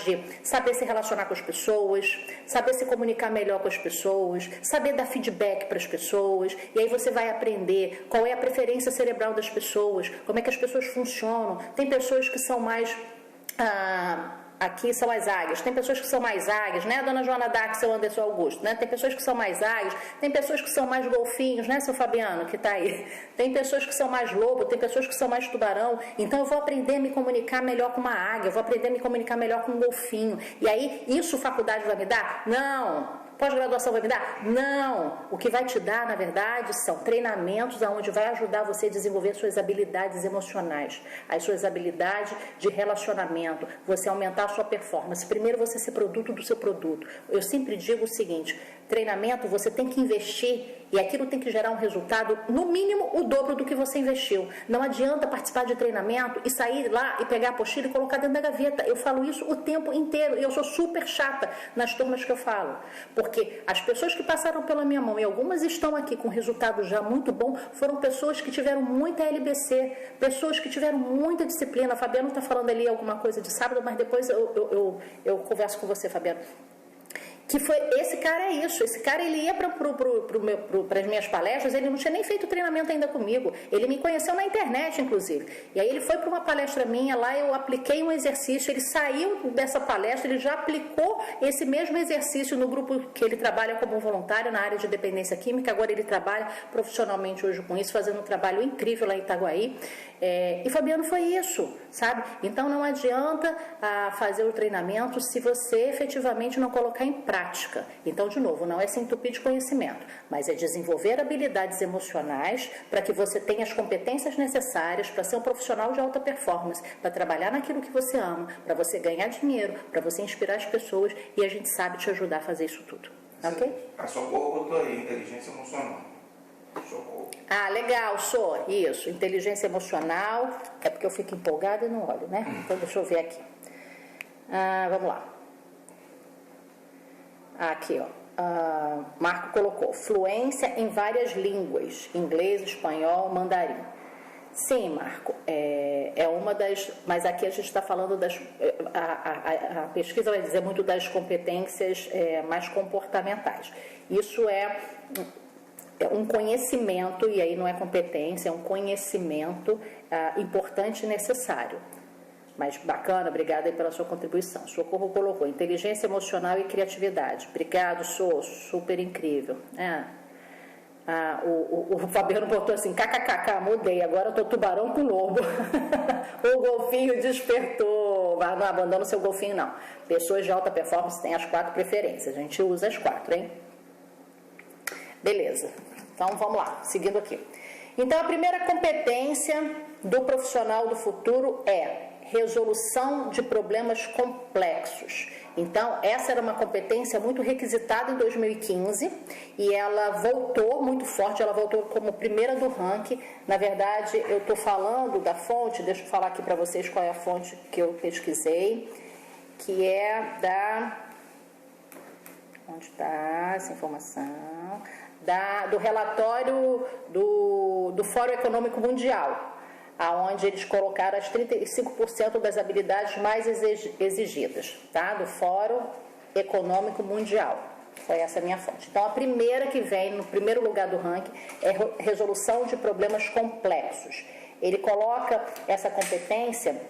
de saber se relacionar com as pessoas, saber se comunicar melhor com as pessoas, saber dar feedback para as pessoas. E aí você vai aprender qual é a preferência cerebral das pessoas, como é que as pessoas funcionam. Tem pessoas que são mais... aqui são as águias, tem pessoas que são mais águias, né, dona Joana Dark, seu Anderson Augusto, né, tem pessoas que são mais águias, tem pessoas que são mais golfinhos, né, seu Fabiano, que está aí, tem pessoas que são mais lobo, tem pessoas que são mais tubarão, então eu vou aprender a me comunicar melhor com uma águia, eu vou aprender a me comunicar melhor com um golfinho, e aí, isso faculdade vai me dar? Não! Pós-graduação vai me dar? Não! O que vai te dar, na verdade, são treinamentos onde vai ajudar você a desenvolver suas habilidades emocionais, as suas habilidades de relacionamento, você aumentar a sua performance. Primeiro, você ser produto do seu produto. Eu sempre digo o seguinte, treinamento você tem que investir e aquilo tem que gerar um resultado, no mínimo, o dobro do que você investiu. Não adianta participar de treinamento e sair lá e pegar a apostila e colocar dentro da gaveta. Eu falo isso o tempo inteiro e eu sou super chata nas turmas que eu falo. Porque as pessoas que passaram pela minha mão, e algumas estão aqui com resultado já muito bom, foram pessoas que tiveram muita LBC, pessoas que tiveram muita disciplina. A Fabiano está falando ali alguma coisa de sábado, mas depois eu converso com você, Fabiano. Que foi, esse cara é isso, esse cara ele ia para as minhas palestras, ele não tinha nem feito treinamento ainda comigo, ele me conheceu na internet, inclusive, e aí ele foi para uma palestra minha, lá eu apliquei um exercício, ele saiu dessa palestra, ele já aplicou esse mesmo exercício no grupo que ele trabalha como voluntário na área de dependência química, agora ele trabalha profissionalmente hoje com isso, fazendo um trabalho incrível lá em Itaguaí, e Fabiano foi isso, sabe? Então não adianta fazer o treinamento se você efetivamente não colocar em prática. Então, de novo, não é se entupir de conhecimento, mas é desenvolver habilidades emocionais para que você tenha as competências necessárias para ser um profissional de alta performance, para trabalhar naquilo que você ama, para você ganhar dinheiro, para você inspirar as pessoas e a gente sabe te ajudar a fazer isso tudo. Ok? A Socorro botou aí, inteligência emocional. Socorro. Legal, isso, inteligência emocional, é porque eu fico empolgada e não olho, né? Então, deixa eu ver aqui. Vamos lá. Aqui, ó. Marco colocou fluência em várias línguas, inglês, espanhol, mandarim. Sim, Marco, é uma das... Mas aqui a gente está falando das... A pesquisa vai dizer muito das competências mais comportamentais. Isso é um conhecimento, e aí não é competência, é um conhecimento importante e necessário. Mas bacana, obrigada aí pela sua contribuição. Socorro colocou inteligência emocional e criatividade. Obrigado, super incrível. O Fabiano botou assim, kkkk, mudei, agora eu tô tubarão com lobo. O golfinho despertou. Não abandona o seu golfinho, não. Pessoas de alta performance têm as 4 preferências. A gente usa as 4, hein? Beleza. Então, vamos lá, seguindo aqui. Então, a primeira competência do profissional do futuro é resolução de problemas complexos. Então, essa era uma competência muito requisitada em 2015 e ela voltou muito forte, ela voltou como primeira do ranking. Na verdade, eu estou falando da fonte, deixa eu falar aqui para vocês qual é a fonte que eu pesquisei, que é da... Onde está essa informação? Do relatório do Fórum Econômico Mundial, aonde eles colocaram as 35% das habilidades mais exigidas, tá? Do Fórum Econômico Mundial. Foi essa a minha fonte. Então, a primeira que vem no primeiro lugar do ranking é resolução de problemas complexos. Ele coloca essa competência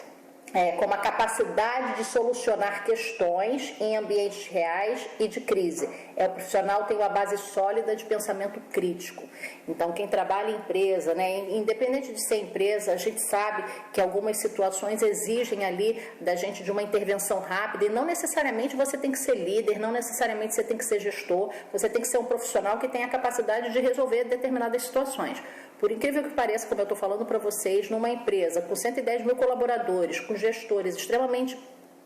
como a capacidade de solucionar questões em ambientes reais e de crise. O profissional tem uma base sólida de pensamento crítico. Então, quem trabalha em empresa, independente de ser empresa, a gente sabe que algumas situações exigem ali da gente de uma intervenção rápida, e não necessariamente você tem que ser líder, não necessariamente você tem que ser gestor, você tem que ser um profissional que tem a capacidade de resolver determinadas situações. Por incrível que pareça, como eu estou falando para vocês, numa empresa com 110 mil colaboradores, com gestores extremamente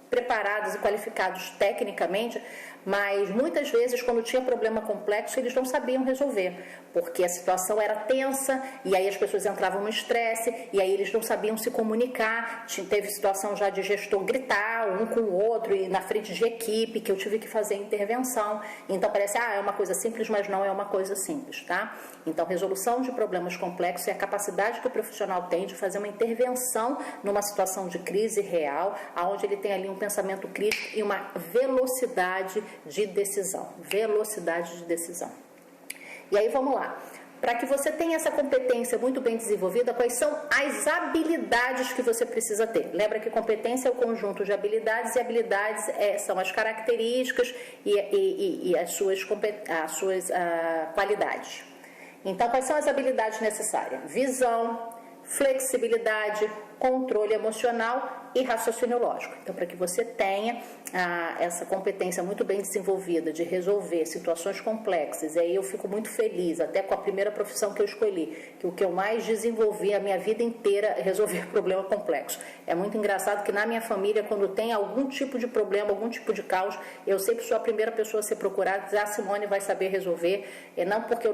preparados e qualificados tecnicamente, mas muitas vezes, quando tinha problema complexo, eles não sabiam resolver, porque a situação era tensa, e aí as pessoas entravam no estresse, e aí eles não sabiam se comunicar. Teve situação já de gestor gritar um com o outro, e na frente de equipe, que eu tive que fazer intervenção. Então parece, é uma coisa simples, mas não é uma coisa simples, tá? Então, resolução de problemas complexos é a capacidade que o profissional tem de fazer uma intervenção numa situação de crise real, onde ele tem ali um pensamento crítico e uma velocidade de decisão. Velocidade de decisão. E aí, vamos lá. Para que você tenha essa competência muito bem desenvolvida, quais são as habilidades que você precisa ter? Lembra que competência é o conjunto de habilidades, e habilidades são as características e as suas qualidades. Então, quais são as habilidades necessárias? Visão, flexibilidade, controle emocional e raciocínio lógico. Então, para que você tenha essa competência muito bem desenvolvida de resolver situações complexas, e aí eu fico muito feliz, até com a primeira profissão que eu escolhi, que o que eu mais desenvolvi a minha vida inteira é resolver problema complexo. É muito engraçado que na minha família, quando tem algum tipo de problema, algum tipo de caos, eu sempre sou a primeira pessoa a ser procurada, dizer, a Simone vai saber resolver, e não porque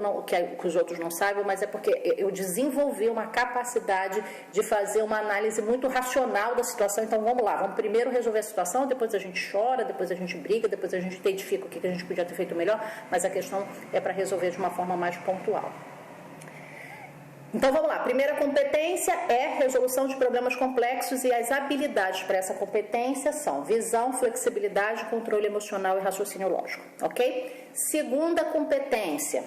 que os outros não saibam, mas é porque eu desenvolvi uma capacidade de fazer uma análise muito racional da situação. Então vamos lá, vamos primeiro resolver a situação, depois a gente chora, depois a gente briga, depois a gente identifica o que a gente podia ter feito melhor, mas a questão é para resolver de uma forma mais pontual. Então vamos lá, primeira competência é resolução de problemas complexos, e as habilidades para essa competência são visão, flexibilidade, controle emocional e raciocínio lógico, ok? Segunda competência,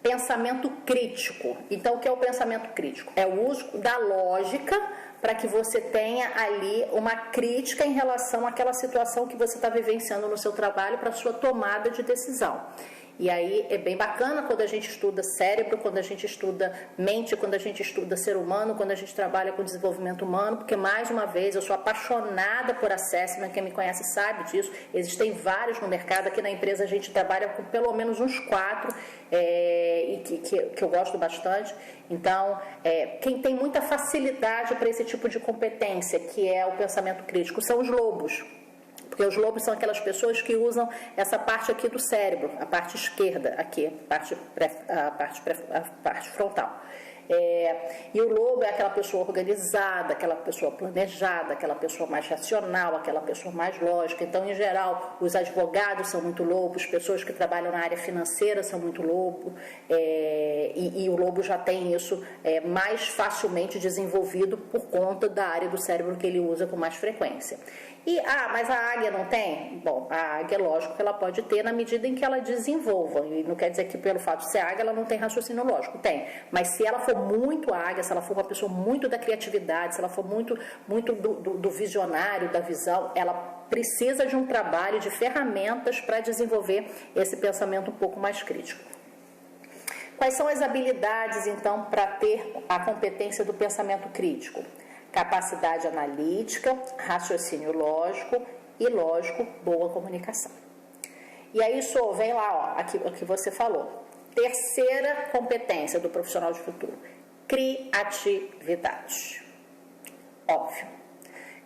pensamento crítico. Então, o que é o pensamento crítico? É o uso da lógica para que você tenha ali uma crítica em relação àquela situação que você está vivenciando no seu trabalho para a sua tomada de decisão. E aí é bem bacana quando a gente estuda cérebro, quando a gente estuda mente, quando a gente estuda ser humano, quando a gente trabalha com desenvolvimento humano, porque, mais uma vez, eu sou apaixonada por assessment, quem me conhece sabe disso, existem vários no mercado, aqui na empresa a gente trabalha com pelo menos uns 4, e que eu gosto bastante. Então, quem tem muita facilidade para esse tipo de competência, que é o pensamento crítico, são os lobos. Porque os lobos são aquelas pessoas que usam essa parte aqui do cérebro, a parte esquerda aqui, a parte frontal. E o lobo é aquela pessoa organizada, aquela pessoa planejada, aquela pessoa mais racional, aquela pessoa mais lógica. Então, em geral, os advogados são muito lobos, pessoas que trabalham na área financeira são muito lobo, e o lobo já tem isso mais facilmente desenvolvido por conta da área do cérebro que ele usa com mais frequência. Mas a águia não tem? Bom, a águia, lógico que ela pode ter na medida em que ela desenvolva, e não quer dizer que pelo fato de ser águia ela não tem raciocínio lógico, tem, mas se ela for muito águia, se ela for uma pessoa muito da criatividade, se ela for muito do visionário, da visão, ela precisa de um trabalho, de ferramentas para desenvolver esse pensamento um pouco mais crítico. Quais são as habilidades, então, para ter a competência do pensamento crítico? Capacidade analítica, raciocínio lógico e, lógico, boa comunicação. E aí, vem lá, aqui o que você falou. Terceira competência do profissional de futuro, criatividade. Óbvio.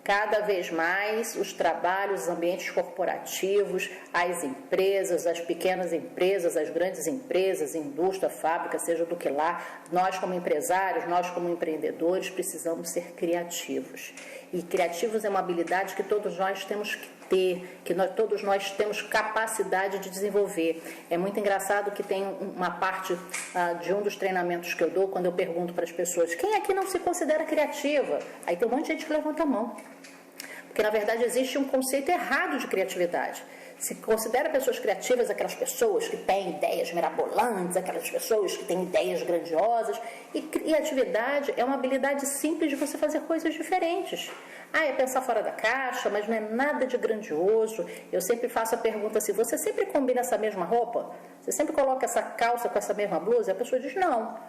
Cada vez mais os trabalhos, os ambientes corporativos, as empresas, as pequenas empresas, as grandes empresas, indústria, fábrica, seja do que lá, nós como empresários, nós como empreendedores precisamos ser criativos. E criativos é uma habilidade que todos nós temos que ter, todos nós temos capacidade de desenvolver. É muito engraçado que tem uma parte de um dos treinamentos que eu dou, quando eu pergunto para as pessoas, quem aqui não se considera criativa? Aí tem um monte de gente que levanta a mão. Porque, na verdade, existe um conceito errado de criatividade. Se considera pessoas criativas aquelas pessoas que têm ideias mirabolantes, aquelas pessoas que têm ideias grandiosas. E criatividade é uma habilidade simples de você fazer coisas diferentes. É pensar fora da caixa, mas não é nada de grandioso. Eu sempre faço a pergunta assim, você sempre combina essa mesma roupa? Você sempre coloca essa calça com essa mesma blusa? E a pessoa diz, não.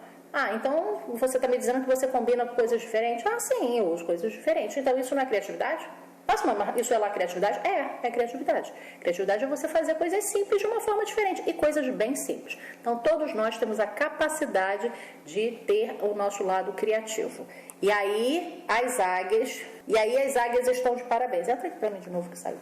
Então você está me dizendo que você combina coisas diferentes? Sim, eu uso coisas diferentes. Então isso não é criatividade? Mas isso é lá criatividade? É criatividade. Criatividade é você fazer coisas simples de uma forma diferente e coisas bem simples. Então todos nós temos a capacidade de ter o nosso lado criativo. E aí as águias estão de parabéns. Entra aqui para mim de novo que saiu.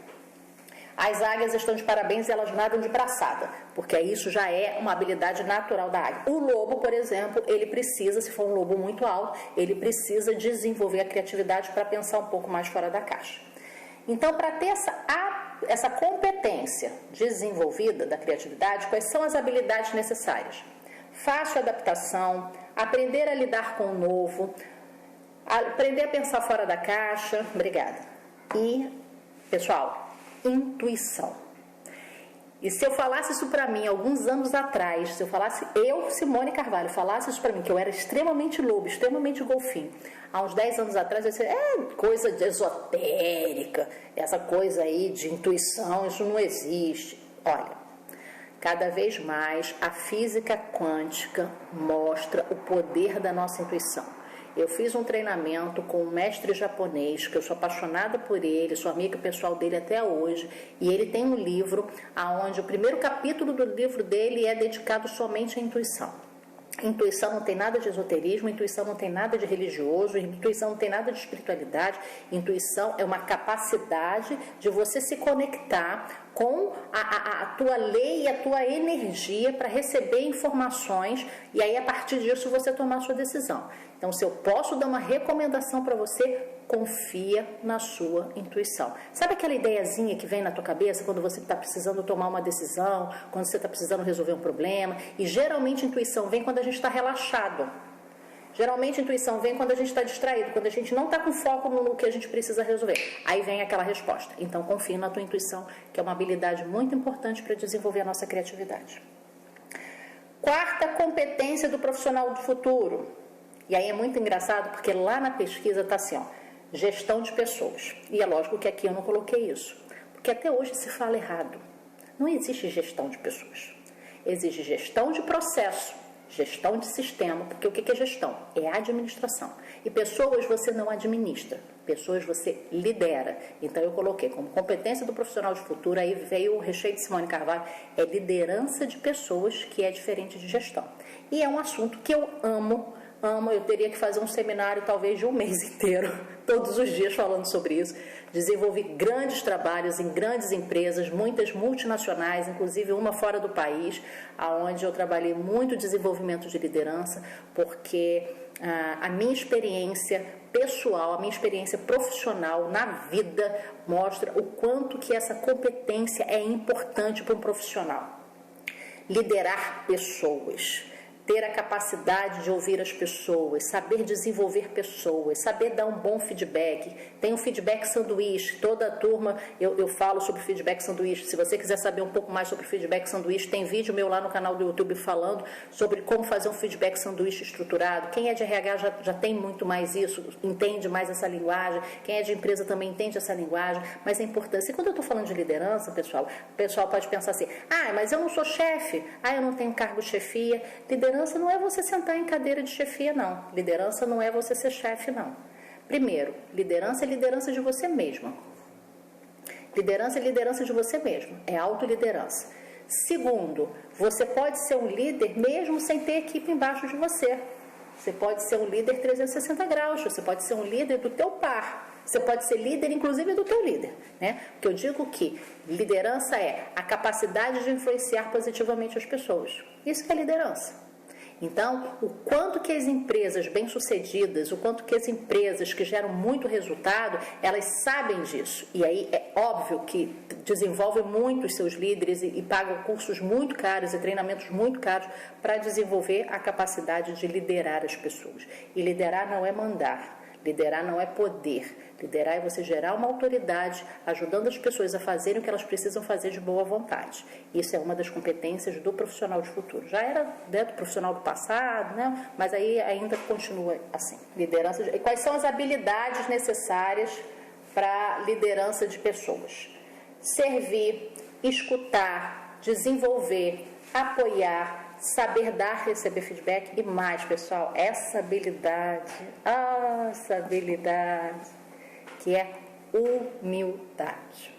As águias estão de parabéns e elas nadam de braçada, porque isso já é uma habilidade natural da águia. O lobo, por exemplo, ele precisa, se for um lobo muito alto, ele precisa desenvolver a criatividade para pensar um pouco mais fora da caixa. Então, para ter essa competência desenvolvida da criatividade, quais são as habilidades necessárias? Fácil adaptação, aprender a lidar com o novo, aprender a pensar fora da caixa, obrigada. E, pessoal, intuição. E se eu falasse isso para mim alguns anos atrás, se eu falasse, Simone Carvalho, falasse isso para mim, que eu era extremamente lobo, extremamente golfinho, há uns 10 anos atrás, eu ia dizer, coisa de esotérica, essa coisa aí de intuição, isso não existe. Olha, cada vez mais a física quântica mostra o poder da nossa intuição. Eu fiz um treinamento com um mestre japonês, que eu sou apaixonada por ele, sou amiga pessoal dele até hoje, e ele tem um livro onde o primeiro capítulo do livro dele é dedicado somente à intuição. Intuição não tem nada de esoterismo, intuição não tem nada de religioso, intuição não tem nada de espiritualidade. Intuição é uma capacidade de você se conectar com a tua lei e a tua energia para receber informações e aí a partir disso você tomar a sua decisão. Então, se eu posso dar uma recomendação para você, confia na sua intuição. Sabe aquela ideiazinha que vem na tua cabeça quando você está precisando tomar uma decisão, quando você está precisando resolver um problema? E geralmente a intuição vem quando a gente está relaxado. Geralmente a intuição vem quando a gente está distraído, quando a gente não está com foco no que a gente precisa resolver. Aí vem aquela resposta. Então confie na tua intuição, que é uma habilidade muito importante para desenvolver a nossa criatividade. Quarta competência do profissional do futuro. E aí é muito engraçado porque lá na pesquisa está assim, gestão de pessoas. E é lógico que aqui eu não coloquei isso, porque até hoje se fala errado. Não existe gestão de pessoas. Existe gestão de processo, gestão de sistema, porque o que é gestão? É administração. E pessoas você não administra, pessoas você lidera. Então eu coloquei como competência do profissional de futuro, aí veio o recheio de Simone Carvalho, é liderança de pessoas, que é diferente de gestão. E é um assunto que eu amo, eu teria que fazer um seminário talvez de um mês inteiro, todos os dias falando sobre isso. Desenvolvi grandes trabalhos em grandes empresas, muitas multinacionais, inclusive uma fora do país, onde eu trabalhei muito desenvolvimento de liderança, porque a minha experiência pessoal, a minha experiência profissional na vida mostra o quanto que essa competência é importante para um profissional. Liderar pessoas, ter a capacidade de ouvir as pessoas, saber desenvolver pessoas, saber dar um bom feedback. Tem um feedback sanduíche, toda a turma eu falo sobre feedback sanduíche. Se você quiser saber um pouco mais sobre feedback sanduíche, tem vídeo meu lá no canal do YouTube falando sobre como fazer um feedback sanduíche estruturado. Quem é de RH já tem muito mais isso, entende mais essa linguagem. Quem é de empresa também entende essa linguagem, mas é importante. E quando eu estou falando de liderança, pessoal, o pessoal pode pensar assim, mas eu não sou chefe, eu não tenho cargo de chefia. Liderança não é você sentar em cadeira de chefia, não. Liderança não é você ser chefe, não. Primeiro, liderança é liderança de você mesma. Liderança é liderança de você mesmo. É autoliderança. Segundo, você pode ser um líder mesmo sem ter equipe embaixo de você. Você pode ser um líder 360 graus. Você pode ser um líder do teu par. Você pode ser líder, inclusive, do teu líder, né? Porque eu digo que liderança é a capacidade de influenciar positivamente as pessoas. Isso que é liderança. Então, o quanto que as empresas bem-sucedidas, o quanto que as empresas que geram muito resultado, elas sabem disso. E aí é óbvio que desenvolvem muito os seus líderes e pagam cursos muito caros e treinamentos muito caros para desenvolver a capacidade de liderar as pessoas. E liderar não é mandar. Liderar não é poder. Liderar é você gerar uma autoridade, ajudando as pessoas a fazerem o que elas precisam fazer de boa vontade. Isso é uma das competências do profissional de futuro. Já era do profissional do passado, né? Mas aí ainda continua assim. Liderança. E quais são as habilidades necessárias para a liderança de pessoas? Servir, escutar, desenvolver, apoiar, saber dar, receber feedback e mais, pessoal, essa habilidade, que é humildade.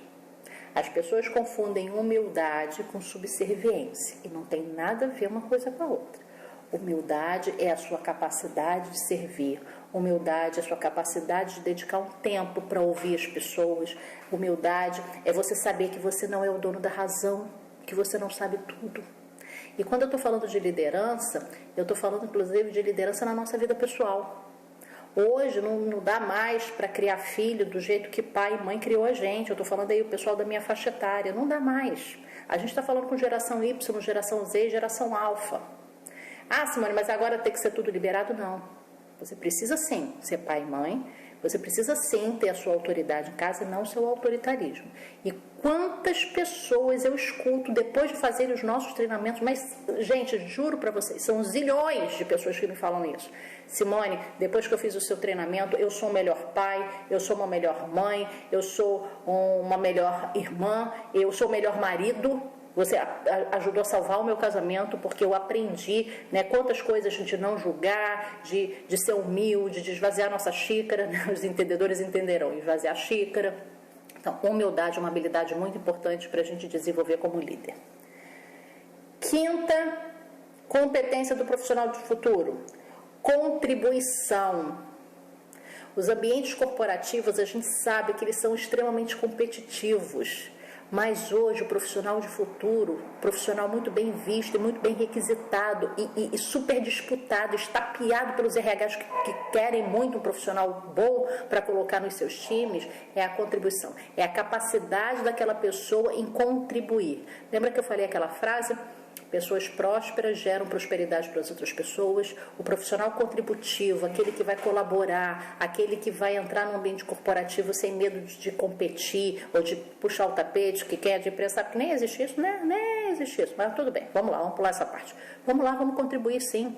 As pessoas confundem humildade com subserviência e não tem nada a ver uma coisa com a outra. Humildade é a sua capacidade de servir. Humildade é a sua capacidade de dedicar um tempo para ouvir as pessoas. Humildade é você saber que você não é o dono da razão, que você não sabe tudo. E quando eu estou falando de liderança, eu estou falando inclusive de liderança na nossa vida pessoal. Hoje não dá mais para criar filho do jeito que pai e mãe criou a gente. Eu estou falando aí o pessoal da minha faixa etária. Não dá mais. A gente está falando com geração Y, geração Z, geração alfa. Ah, Simone, mas agora tem que ser tudo liberado? Não. Você precisa sim ser pai e mãe. Você precisa sim ter a sua autoridade em casa e não o seu autoritarismo. E quantas pessoas eu escuto depois de fazer os nossos treinamentos, mas, gente, juro para vocês, são zilhões de pessoas que me falam isso. Simone, depois que eu fiz o seu treinamento, eu sou o melhor pai, eu sou uma melhor mãe, eu sou uma melhor irmã, eu sou o melhor marido. Você ajudou a salvar o meu casamento, porque eu aprendi, né, quantas coisas de não julgar, de ser humilde, de esvaziar nossa xícara, né? Os entendedores entenderão, esvaziar a xícara. Então, humildade é uma habilidade muito importante para a gente desenvolver como líder. Quinta competência do profissional de futuro: contribuição. Os ambientes corporativos, a gente sabe que eles são extremamente competitivos. Mas hoje o profissional de futuro, profissional muito bem visto e muito bem requisitado e super disputado, estapeado pelos RHs que querem muito um profissional bom para colocar nos seus times, é a contribuição. É a capacidade daquela pessoa em contribuir. Lembra que eu falei aquela frase? Pessoas prósperas geram prosperidade para as outras pessoas. O profissional contributivo, aquele que vai colaborar, aquele que vai entrar no ambiente corporativo sem medo de competir ou de puxar o tapete, que quem é de empresa sabe que nem existe isso, né? Nem existe isso, mas tudo bem, vamos lá, vamos pular essa parte. Vamos lá, vamos contribuir sim.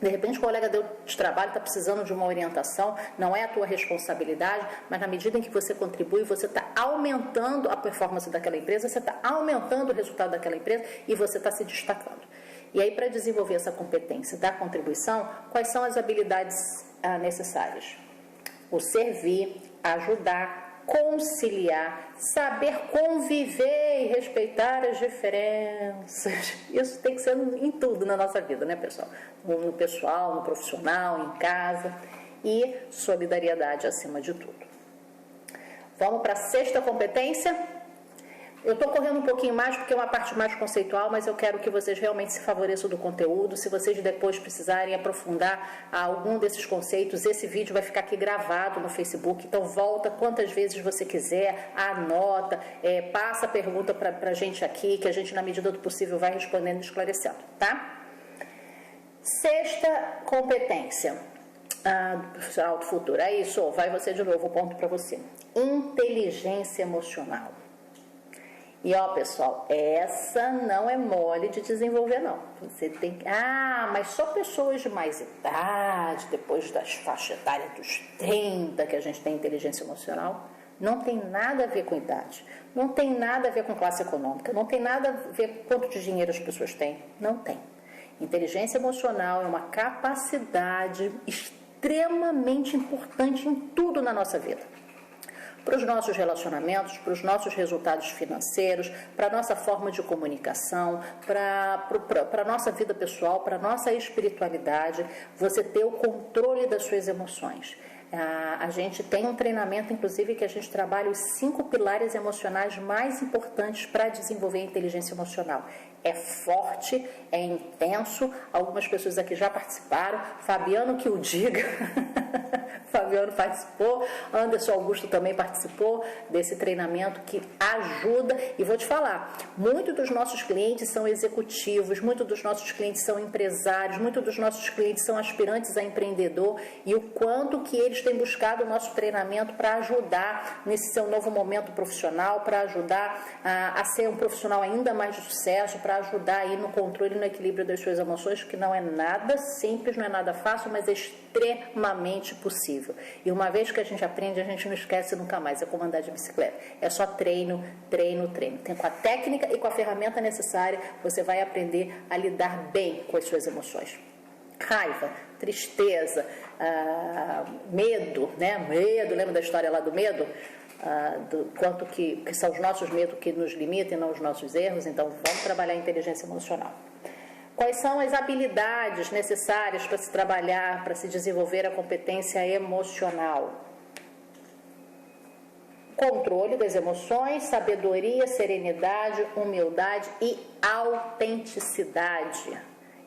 De repente o colega de trabalho está precisando de uma orientação, não é a tua responsabilidade, mas na medida em que você contribui, você está aumentando a performance daquela empresa, você está aumentando o resultado daquela empresa e você está se destacando. E aí, para desenvolver essa competência da contribuição, quais são as habilidades necessárias? O servir, ajudar, conciliar, saber conviver e respeitar as diferenças. Isso tem que ser em tudo na nossa vida, né, pessoal? No pessoal, no profissional, em casa. E solidariedade acima de tudo. Vamos para a sexta competência? Eu estou correndo um pouquinho mais porque é uma parte mais conceitual, mas eu quero que vocês realmente se favoreçam do conteúdo. Se vocês depois precisarem aprofundar algum desses conceitos, esse vídeo vai ficar aqui gravado no Facebook, então volta quantas vezes você quiser, anota, passa a pergunta para a gente aqui, que a gente, na medida do possível, vai respondendo e esclarecendo, tá? Sexta competência do profissional do futuro. É isso, vai você de novo, o ponto para você. Inteligência emocional. E ó, pessoal, essa não é mole de desenvolver, não. Você tem que... mas só pessoas de mais idade, depois das faixas etárias dos 30, que a gente tem inteligência emocional. Não tem nada a ver com idade. Não tem nada a ver com classe econômica. Não tem nada a ver com quanto de dinheiro as pessoas têm. Não tem. Inteligência emocional é uma capacidade extremamente importante em tudo na nossa vida. Para os nossos relacionamentos, para os nossos resultados financeiros, para a nossa forma de comunicação, para a nossa vida pessoal, para a nossa espiritualidade, você ter o controle das suas emoções. A gente tem um treinamento, inclusive, que a gente trabalha os 5 pilares emocionais mais importantes para desenvolver a inteligência emocional. É forte, é intenso, algumas pessoas aqui já participaram, Fabiano que o diga, Fabiano participou, Anderson Augusto também participou desse treinamento que ajuda. E vou te falar, muitos dos nossos clientes são executivos, muitos dos nossos clientes são empresários, muitos dos nossos clientes são aspirantes a empreendedor, e o quanto que eles têm buscado o nosso treinamento para ajudar nesse seu novo momento profissional, para ajudar a ser um profissional ainda mais de sucesso, para ajudar aí no controle e no equilíbrio das suas emoções, que não é nada simples, não é nada fácil, mas é extremamente possível. E uma vez que a gente aprende, a gente não esquece nunca mais. É como andar de bicicleta. É só treino, treino, treino. Com a técnica e com a ferramenta necessária, você vai aprender a lidar bem com as suas emoções. Raiva, tristeza, medo, né? Medo, lembra da história lá do medo? Do quanto que são os nossos medos que nos limitam e não os nossos erros. Então, vamos trabalhar a inteligência emocional. Quais são as habilidades necessárias para se trabalhar, para se desenvolver a competência emocional? Controle das emoções, sabedoria, serenidade, humildade e autenticidade.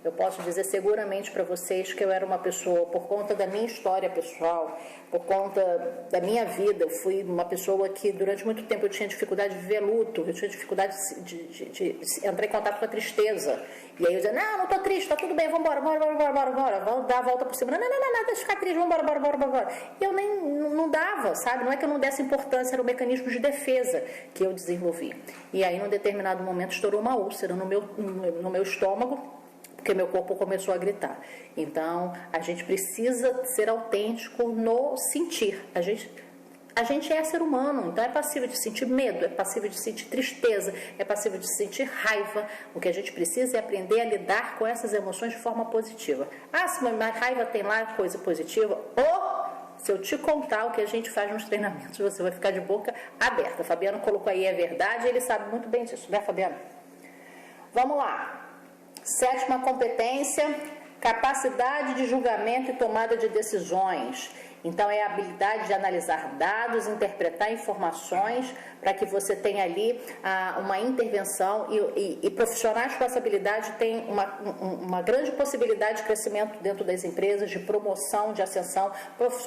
Eu posso dizer seguramente para vocês que eu era uma pessoa, por conta da minha história pessoal, por conta da minha vida, eu fui uma pessoa que durante muito tempo eu tinha dificuldade de viver luto, eu tinha dificuldade de entrar em contato com a tristeza. E aí eu dizia, não estou triste, está tudo bem, vamos embora, vamos dar a volta por cima. Não, deixa eu ficar triste, vamos embora. E eu não dava, sabe? Não é que eu não desse importância, era um mecanismo de defesa que eu desenvolvi. E aí, num determinado momento, estourou uma úlcera no meu estômago, porque meu corpo começou a gritar. Então, a gente precisa ser autêntico no sentir. A gente é ser humano, então é passível de sentir medo, é passível de sentir tristeza, é passível de sentir raiva. O que a gente precisa é aprender a lidar com essas emoções de forma positiva. Se a raiva tem lá coisa positiva, se eu te contar o que a gente faz nos treinamentos, você vai ficar de boca aberta. Fabiano colocou aí, é verdade, ele sabe muito bem disso, né, Fabiano? Vamos lá. 7ª competência, capacidade de julgamento e tomada de decisões. Então, é a habilidade de analisar dados, interpretar informações, para que você tenha ali uma intervenção e profissionais com essa habilidade têm uma grande possibilidade de crescimento dentro das empresas, de promoção, de ascensão.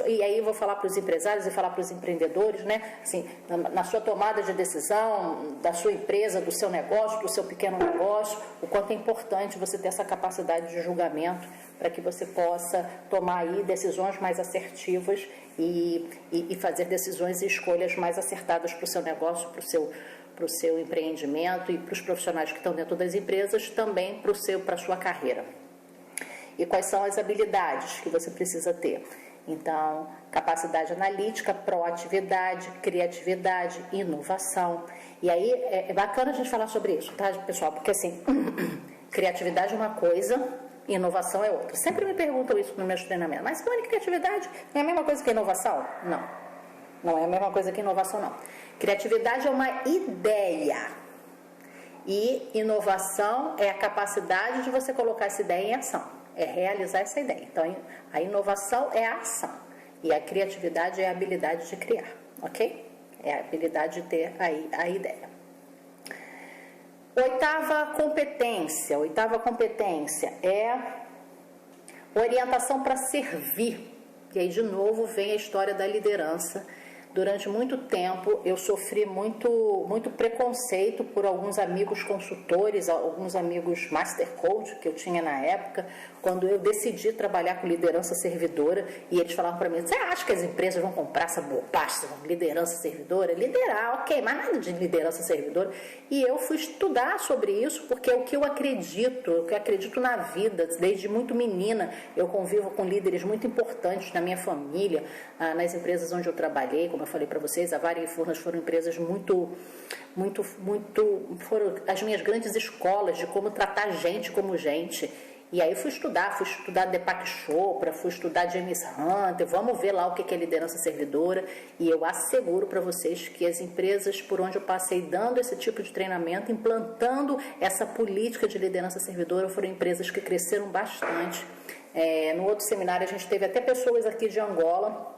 E aí eu vou falar para os empresários e falar para os empreendedores, né? Assim, na sua tomada de decisão, da sua empresa, do seu negócio, do seu pequeno negócio, o quanto é importante você ter essa capacidade de julgamento para que você possa tomar aí decisões mais assertivas e fazer decisões e escolhas mais acertadas para o seu negócio, para o seu empreendimento e para os profissionais que estão dentro das empresas, também para a sua carreira. E quais são as habilidades que você precisa ter? Então, capacidade analítica, proatividade, criatividade, inovação. E aí, é bacana a gente falar sobre isso, tá, pessoal? Porque, assim, criatividade é uma coisa, inovação é outra. Sempre me perguntam isso nos meus treinamentos. Mas, criatividade é a mesma coisa que inovação? Não. Não é a mesma coisa que inovação, não. Criatividade é uma ideia. E inovação é a capacidade de você colocar essa ideia em ação. É realizar essa ideia. Então, a inovação é a ação. E a criatividade é a habilidade de criar. Ok? É a habilidade de ter aí a ideia. 8ª competência é orientação para servir. E aí, de novo, vem a história da liderança. Durante muito tempo, eu sofri muito preconceito por alguns amigos consultores, alguns amigos master coach que eu tinha na época, quando eu decidi trabalhar com liderança servidora, e eles falavam para mim, você acha que as empresas vão comprar essa bobagem, liderança servidora? Liderar, ok, mas nada de liderança servidora. E eu fui estudar sobre isso, porque é o que eu acredito na vida. Desde muito menina, eu convivo com líderes muito importantes na minha família, nas empresas onde eu trabalhei. Como eu falei para vocês, a Vara e Furnas foram empresas foram as minhas grandes escolas de como tratar gente como gente. E aí fui estudar Deepak Chopra, fui estudar James Hunter, vamos ver lá o que é liderança servidora, e eu asseguro para vocês que as empresas por onde eu passei dando esse tipo de treinamento, implantando essa política de liderança servidora, foram empresas que cresceram bastante. No outro seminário a gente teve até pessoas aqui de Angola.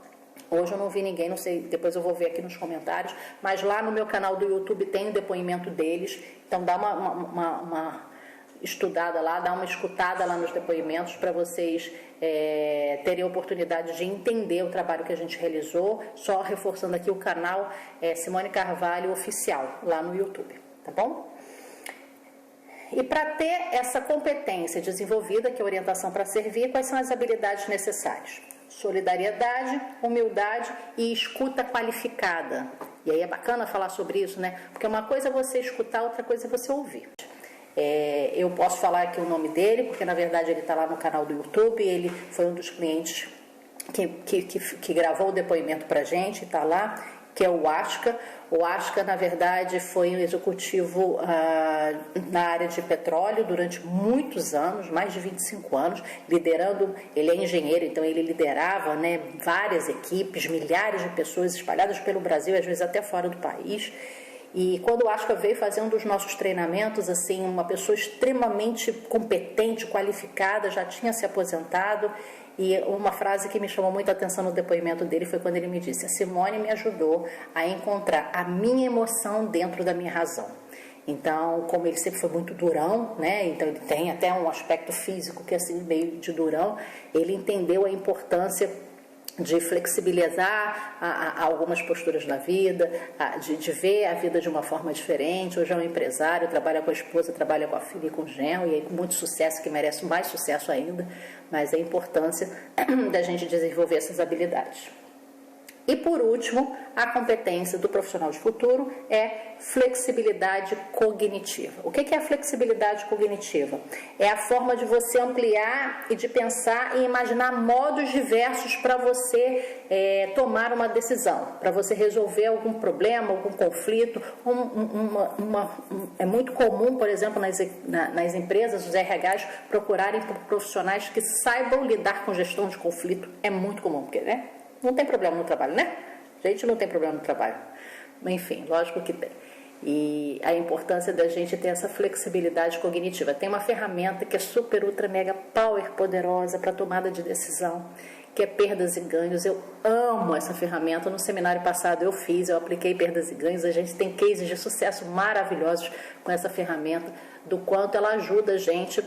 Hoje eu não vi ninguém, não sei, depois eu vou ver aqui nos comentários, mas lá no meu canal do YouTube tem o depoimento deles, então dá estudada lá, dar uma escutada lá nos depoimentos para vocês terem a oportunidade de entender o trabalho que a gente realizou. Só reforçando aqui, o canal é Simone Carvalho Oficial, lá no YouTube, tá bom? E para ter essa competência desenvolvida, que é orientação para servir, quais são as habilidades necessárias? Solidariedade, humildade e escuta qualificada. E aí é bacana falar sobre isso, né? Porque uma coisa é você escutar, outra coisa é você ouvir. Eu posso falar aqui o nome dele, porque na verdade ele está lá no canal do YouTube, ele foi um dos clientes que gravou o depoimento para a gente, está lá, que é o Asca. O Asca, na verdade, foi um executivo na área de petróleo durante muitos anos, mais de 25 anos, liderando, ele é engenheiro, então ele liderava, né, várias equipes, milhares de pessoas espalhadas pelo Brasil, às vezes até fora do país. E quando o Asca veio fazer um dos nossos treinamentos, assim, uma pessoa extremamente competente, qualificada, já tinha se aposentado. E uma frase que me chamou muita atenção no depoimento dele foi quando ele me disse: a Simone me ajudou a encontrar a minha emoção dentro da minha razão. Então, como ele sempre foi muito durão, né? Então ele tem até um aspecto físico que é assim, meio de durão, ele entendeu a importância de flexibilizar algumas posturas na vida, de ver a vida de uma forma diferente. Hoje é um empresário, trabalha com a esposa, trabalha com a filha e com o genro, e aí com muito sucesso, que merece mais sucesso ainda, mas a importância da gente desenvolver essas habilidades. E por último, a competência do profissional de futuro é flexibilidade cognitiva. O que é a flexibilidade cognitiva? É a forma de você ampliar e de pensar e imaginar modos diversos para você tomar uma decisão, para você resolver algum problema, algum conflito. É muito comum, por exemplo, nas empresas, os RHs procurarem por profissionais que saibam lidar com gestão de conflito. É muito comum, porque, né? Não tem problema no trabalho, né? Gente, não tem problema no trabalho. Enfim, lógico que tem. E a importância da gente ter essa flexibilidade cognitiva. Tem uma ferramenta que é super, ultra, mega, power, poderosa para tomada de decisão, que é perdas e ganhos. Eu amo essa ferramenta. No seminário passado eu apliquei perdas e ganhos. A gente tem cases de sucesso maravilhosos com essa ferramenta, do quanto ela ajuda a gente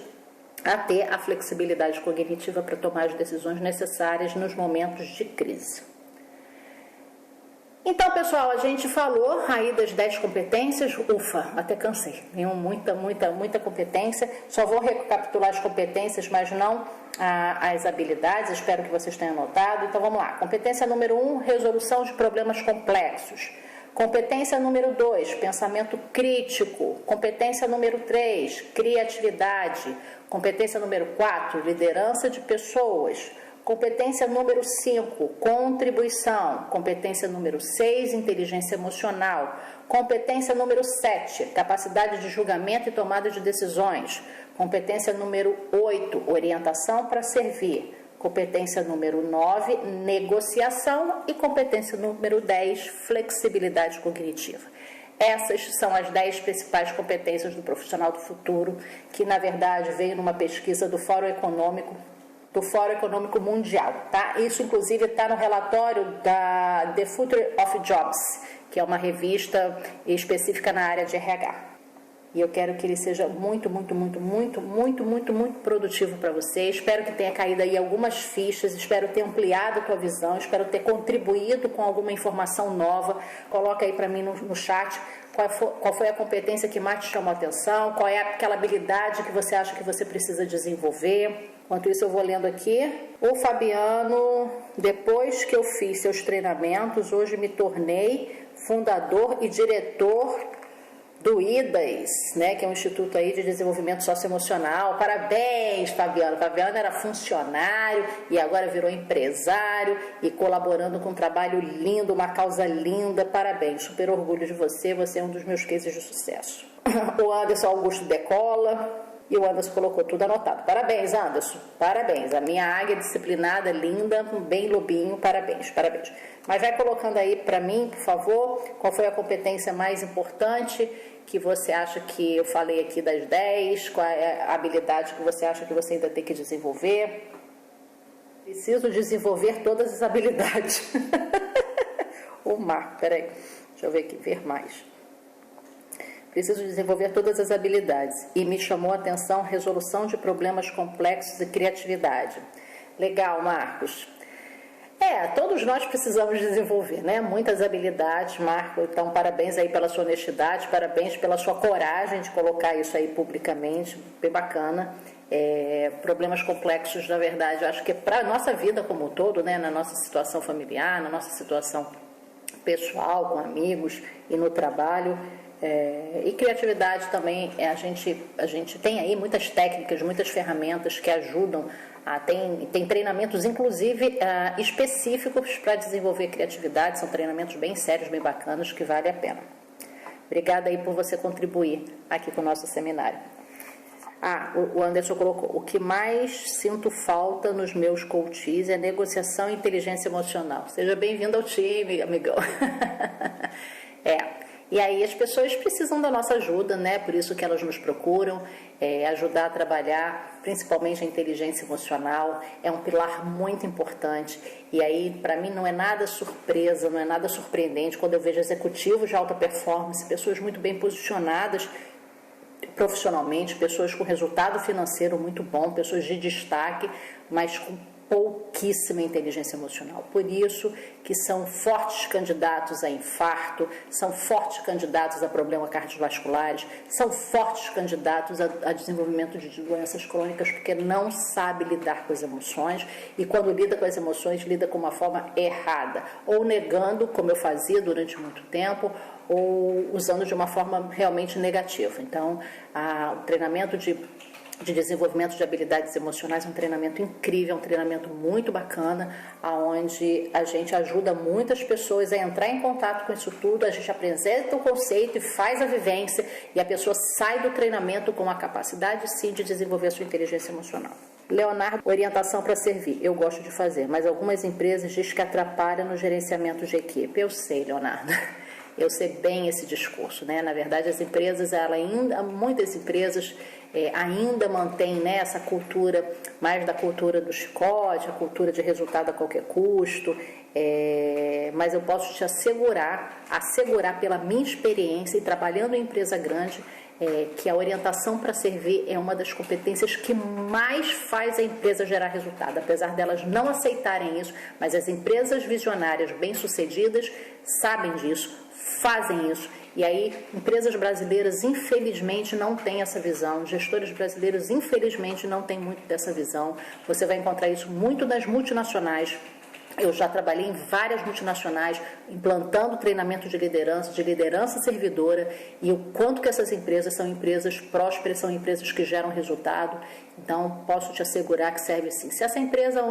a ter a flexibilidade cognitiva para tomar as decisões necessárias nos momentos de crise. Então, pessoal, a gente falou aí das 10 competências. Ufa, até cansei. Tenho muita competência. Só vou recapitular as competências, mas não as habilidades. Espero que vocês tenham notado. Então, vamos lá. Competência número 1, resolução de problemas complexos. Competência número 2, pensamento crítico. Competência número 3, criatividade. Competência número 4, liderança de pessoas. Competência número 5, contribuição. Competência número 6, inteligência emocional. Competência número 7, capacidade de julgamento e tomada de decisões. Competência número 8, orientação para servir. Competência número 9, negociação. E competência número 10, flexibilidade cognitiva. Essas são as 10 principais competências do profissional do futuro, que na verdade veio numa pesquisa do Fórum Econômico Mundial, tá? Isso inclusive está no relatório da The Future of Jobs, que é uma revista específica na área de RH. E eu quero que ele seja muito produtivo para você. Espero que tenha caído aí algumas fichas, espero ter ampliado a tua visão, espero ter contribuído com alguma informação nova. Coloca aí para mim no chat qual foi a competência que mais te chamou a atenção, qual é aquela habilidade que você acha que você precisa desenvolver. Enquanto isso eu vou lendo aqui. O Fabiano: depois que eu fiz seus treinamentos, hoje me tornei fundador e diretor do IDAS, né, que é um instituto aí de desenvolvimento socioemocional. Parabéns, Fabiano. Fabiano era funcionário e agora virou empresário e colaborando com um trabalho lindo, uma causa linda. Parabéns, super orgulho de você. Você é um dos meus cases de sucesso. O Anderson Augusto Decola. E o Anderson colocou tudo anotado. Parabéns, Anderson. Parabéns. A minha águia disciplinada, linda, bem lobinho. Parabéns, parabéns. Mas vai colocando aí para mim, por favor, qual foi a competência mais importante que você acha que eu falei aqui das 10, qual é a habilidade que você acha que você ainda tem que desenvolver. Preciso desenvolver todas as habilidades. Peraí, deixa eu ver aqui, ver mais. Preciso desenvolver todas as habilidades. E me chamou a atenção resolução de problemas complexos e criatividade. Legal, Marcos. Todos nós precisamos desenvolver, né? Muitas habilidades, Marco. Então, parabéns aí pela sua honestidade, parabéns pela sua coragem de colocar isso aí publicamente, bem bacana. Problemas complexos, na verdade, eu acho que para a nossa vida como um todo, né? Na nossa situação familiar, na nossa situação pessoal, com amigos e no trabalho. E criatividade também, a gente tem aí muitas técnicas, muitas ferramentas que ajudam. Tem treinamentos, inclusive, específicos para desenvolver criatividade, são treinamentos bem sérios, bem bacanas, que vale a pena. Obrigada aí por você contribuir aqui com o nosso seminário. O Anderson colocou, o que mais sinto falta nos meus coaches é negociação e inteligência emocional. Seja bem-vindo ao time, amigão. E aí as pessoas precisam da nossa ajuda, né? Por isso que elas nos procuram, ajudar a trabalhar, principalmente a inteligência emocional, é um pilar muito importante. E aí, para mim, não é nada surpresa, não é nada surpreendente quando eu vejo executivos de alta performance, pessoas muito bem posicionadas profissionalmente, pessoas com resultado financeiro muito bom, pessoas de destaque, mas com pouquíssima inteligência emocional. Por isso que são fortes candidatos a infarto, são fortes candidatos a problemas cardiovasculares, são fortes candidatos a desenvolvimento de doenças crônicas, porque não sabe lidar com as emoções e quando lida com as emoções, lida com uma forma errada, ou negando, como eu fazia durante muito tempo, ou usando de uma forma realmente negativa. Então, o treinamento de desenvolvimento de habilidades emocionais é um treinamento incrível, é um treinamento muito bacana, onde a gente ajuda muitas pessoas a entrar em contato com isso tudo, a gente apresenta o conceito e faz a vivência, e a pessoa sai do treinamento com a capacidade, sim, de desenvolver a sua inteligência emocional. Leonardo, orientação para servir, eu gosto de fazer, mas algumas empresas dizem que atrapalha no gerenciamento de equipe. Eu sei, Leonardo. Eu sei bem esse discurso, né? Na verdade, as empresas, muitas empresas ainda mantêm, né, essa cultura, mais da cultura do chicote, a cultura de resultado a qualquer custo, mas eu posso te assegurar pela minha experiência e trabalhando em empresa grande, que a orientação para servir é uma das competências que mais faz a empresa gerar resultado, apesar delas não aceitarem isso, mas as empresas visionárias bem-sucedidas sabem disso, fazem isso. E aí, empresas brasileiras, infelizmente, não têm essa visão. Gestores brasileiros, infelizmente, não têm muito dessa visão. Você vai encontrar isso muito nas multinacionais. Eu já trabalhei em várias multinacionais, implantando treinamento de liderança servidora, e o quanto que essas empresas são empresas prósperas, são empresas que geram resultado. Então, posso te assegurar que serve sim. Se essa empresa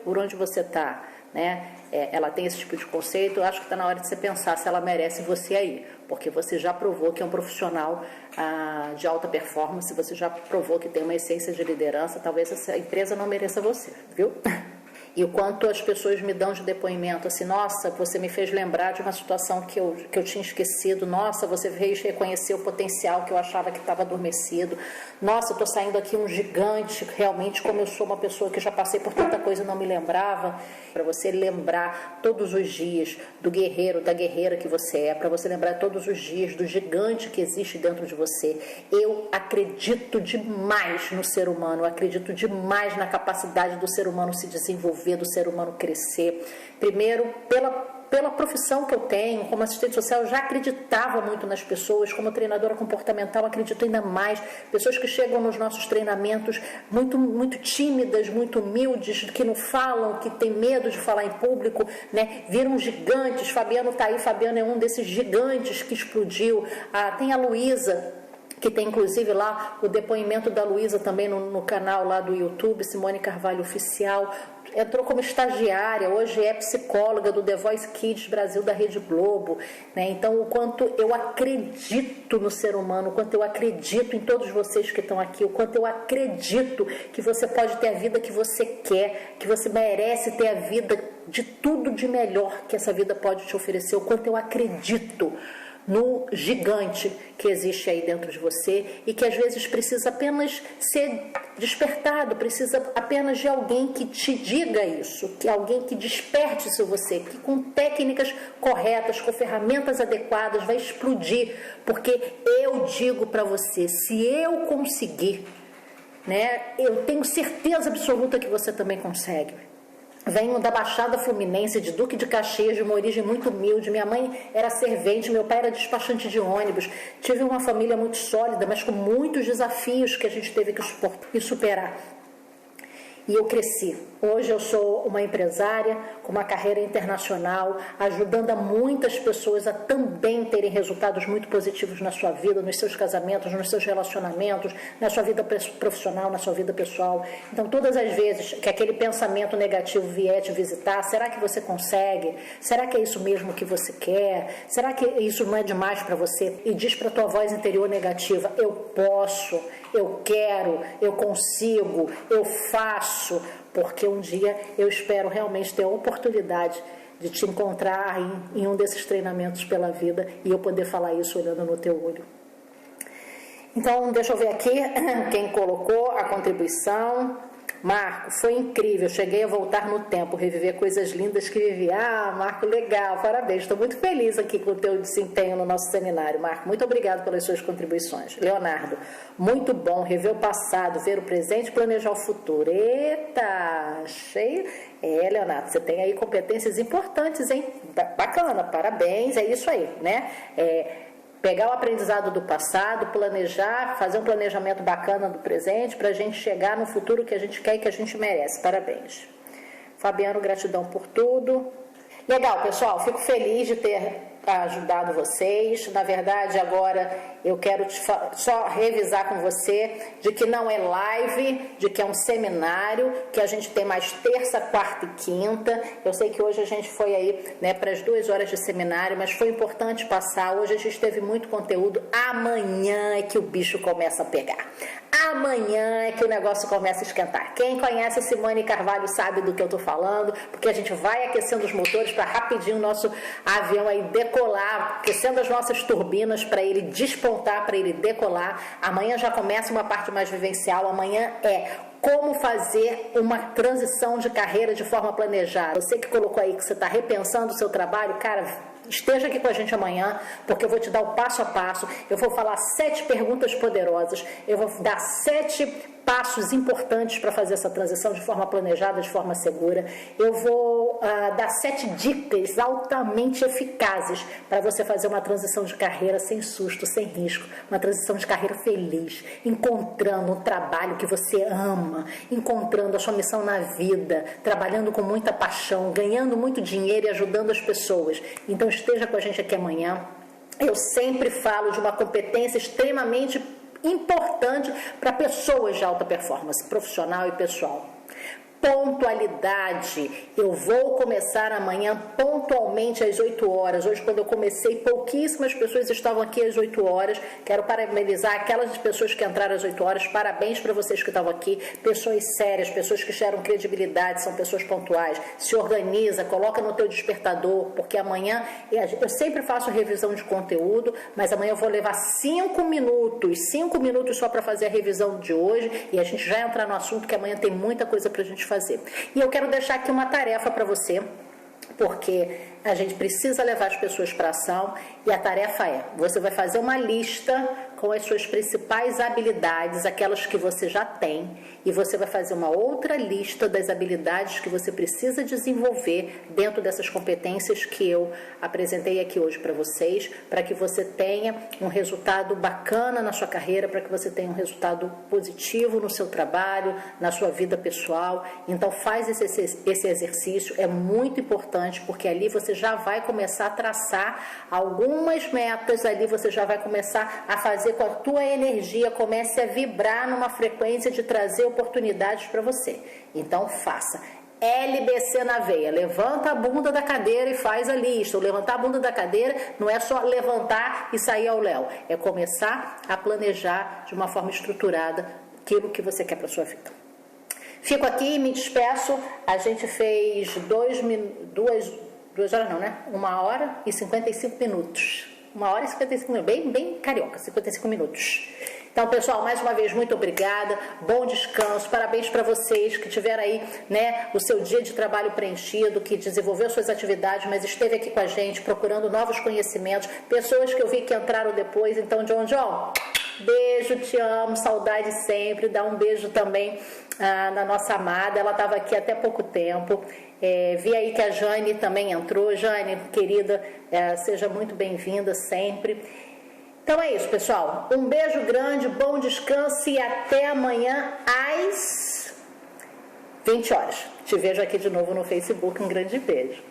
por onde você está, né, ela tem esse tipo de conceito, eu acho que está na hora de você pensar se ela merece você aí, porque você já provou que é um profissional de alta performance, você já provou que tem uma essência de liderança, talvez essa empresa não mereça você, viu? E o quanto as pessoas me dão de depoimento, assim, nossa, você me fez lembrar de uma situação que eu tinha esquecido, nossa, você veio reconhecer o potencial que eu achava que estava adormecido, nossa, eu estou saindo aqui um gigante, realmente, como eu sou uma pessoa que já passei por tanta coisa e não me lembrava, para você lembrar todos os dias do guerreiro, da guerreira que você é, para você lembrar todos os dias do gigante que existe dentro de você. Eu acredito demais no ser humano, eu acredito demais na capacidade do ser humano se desenvolver, do ser humano crescer. Primeiro, pela profissão que eu tenho, como assistente social, eu já acreditava muito nas pessoas, como treinadora comportamental, acredito ainda mais. Pessoas que chegam nos nossos treinamentos muito, muito tímidas, muito humildes, que não falam, que têm medo de falar em público, né? Viram gigantes. Fabiano está aí, Fabiano é um desses gigantes que explodiu. Tem a Luísa, que tem inclusive lá o depoimento da Luísa também no canal lá do YouTube, Simone Carvalho Oficial. Entrou como estagiária, hoje é psicóloga do The Voice Kids Brasil da Rede Globo, né? Então, o quanto eu acredito no ser humano, o quanto eu acredito em todos vocês que estão aqui, o quanto eu acredito que você pode ter a vida que você quer, que você merece ter a vida de tudo de melhor que essa vida pode te oferecer, o quanto eu acredito no gigante que existe aí dentro de você e que às vezes precisa apenas ser despertado, precisa apenas de alguém que te diga isso, que alguém que desperte isso em você, que com técnicas corretas, com ferramentas adequadas vai explodir, porque eu digo para você, se eu conseguir, né, eu tenho certeza absoluta que você também consegue. Venho da Baixada Fluminense, de Duque de Caxias, de uma origem muito humilde. Minha mãe era servente, meu pai era despachante de ônibus. Tive uma família muito sólida, mas com muitos desafios que a gente teve que suportar e superar. E eu cresci. Hoje eu sou uma empresária com uma carreira internacional, ajudando a muitas pessoas a também terem resultados muito positivos na sua vida, nos seus casamentos, nos seus relacionamentos, na sua vida profissional, na sua vida pessoal. Então, todas as vezes que aquele pensamento negativo vier te visitar, será que você consegue? Será que é isso mesmo que você quer? Será que isso não é demais para você? E diz para a tua voz interior negativa, eu posso, eu quero, eu consigo, eu faço, porque um dia eu espero realmente ter a oportunidade de te encontrar em um desses treinamentos pela vida e eu poder falar isso olhando no teu olho. Então, deixa eu ver aqui quem colocou a contribuição. Marco, foi incrível, cheguei a voltar no tempo, reviver coisas lindas que vivi. Ah, Marco, legal, parabéns, estou muito feliz aqui com o teu desempenho no nosso seminário. Marco, muito obrigado pelas suas contribuições. Leonardo, muito bom, rever o passado, ver o presente e planejar o futuro. Eita, cheio. Leonardo, você tem aí competências importantes, hein? Bacana, parabéns, é isso aí, né? Pegar o aprendizado do passado, planejar, fazer um planejamento bacana do presente para a gente chegar no futuro que a gente quer e que a gente merece. Parabéns. Fabiano, gratidão por tudo. Legal, pessoal, fico feliz de ter ajudado vocês. Na verdade, agora eu quero só revisar com você de que não é live, de que é um seminário, que a gente tem mais terça, quarta e quinta. Eu sei que hoje a gente foi aí, né, para as 2 horas de seminário, mas foi importante passar. Hoje a gente teve muito conteúdo. Amanhã é que o bicho começa a pegar. Amanhã é que o negócio começa a esquentar. Quem conhece a Simone Carvalho sabe do que eu estou falando, porque a gente vai aquecendo os motores para rapidinho o nosso avião aí decolar, aquecendo as nossas turbinas para ele despontar, para ele decolar. Amanhã já começa uma parte mais vivencial. Amanhã é como fazer uma transição de carreira de forma planejada. Você que colocou aí que você está repensando o seu trabalho, cara, esteja aqui com a gente amanhã, porque eu vou te dar o passo a passo, eu vou falar 7 perguntas poderosas, eu vou dar 7 passos importantes para fazer essa transição de forma planejada, de forma segura. Eu vou dar 7 dicas altamente eficazes para você fazer uma transição de carreira sem susto, sem risco, uma transição de carreira feliz, encontrando um trabalho que você ama, encontrando a sua missão na vida, trabalhando com muita paixão, ganhando muito dinheiro e ajudando as pessoas. Então esteja com a gente aqui amanhã. Eu sempre falo de uma competência extremamente importante para pessoas de alta performance, profissional e pessoal. Pontualidade. Eu vou começar amanhã pontualmente às 8 horas. Hoje, quando eu comecei, pouquíssimas pessoas estavam aqui às 8 horas. Quero parabenizar aquelas pessoas que entraram às 8 horas. Parabéns para vocês que estavam aqui. Pessoas sérias, pessoas que geram credibilidade, são pessoas pontuais. Se organiza, coloca no teu despertador, porque amanhã, eu sempre faço revisão de conteúdo, mas amanhã eu vou levar 5 minutos só para fazer a revisão de hoje e a gente já entrar no assunto, que amanhã tem muita coisa para a gente fazer. E eu quero deixar aqui uma tarefa para você, porque a gente precisa levar as pessoas para ação, e a tarefa é, você vai fazer uma lista com as suas principais habilidades, aquelas que você já tem, e você vai fazer uma outra lista das habilidades que você precisa desenvolver dentro dessas competências que eu apresentei aqui hoje para vocês, para que você tenha um resultado bacana na sua carreira, para que você tenha um resultado positivo no seu trabalho, na sua vida pessoal. Então faz esse exercício, é muito importante, porque ali você já vai começar a traçar algumas metas, ali você já vai começar a fazer com a tua energia, comece a vibrar numa frequência de trazer oportunidades para você. Então faça. LBC na veia, levanta a bunda da cadeira e faz a lista. O levantar a bunda da cadeira não é só levantar e sair ao léu, é começar a planejar de uma forma estruturada aquilo que você quer para a sua vida. Fico aqui e me despeço. A gente fez 2 horas não, né? 1 hora e 55 minutos. 1 hora e 55 minutos, bem carioca, 55 minutos. Então, pessoal, mais uma vez, muito obrigada, bom descanso, parabéns para vocês que tiveram aí, né, o seu dia de trabalho preenchido, que desenvolveu suas atividades, mas esteve aqui com a gente, procurando novos conhecimentos, pessoas que eu vi que entraram depois. Então, John, beijo, te amo, saudade sempre, dá um beijo também na nossa amada, ela estava aqui até pouco tempo. Vi aí que a Jane também entrou. Jane, querida, seja muito bem-vinda sempre. Então é isso, pessoal. Um beijo grande, bom descanso e até amanhã às 20 horas. Te vejo aqui de novo no Facebook. Um grande beijo.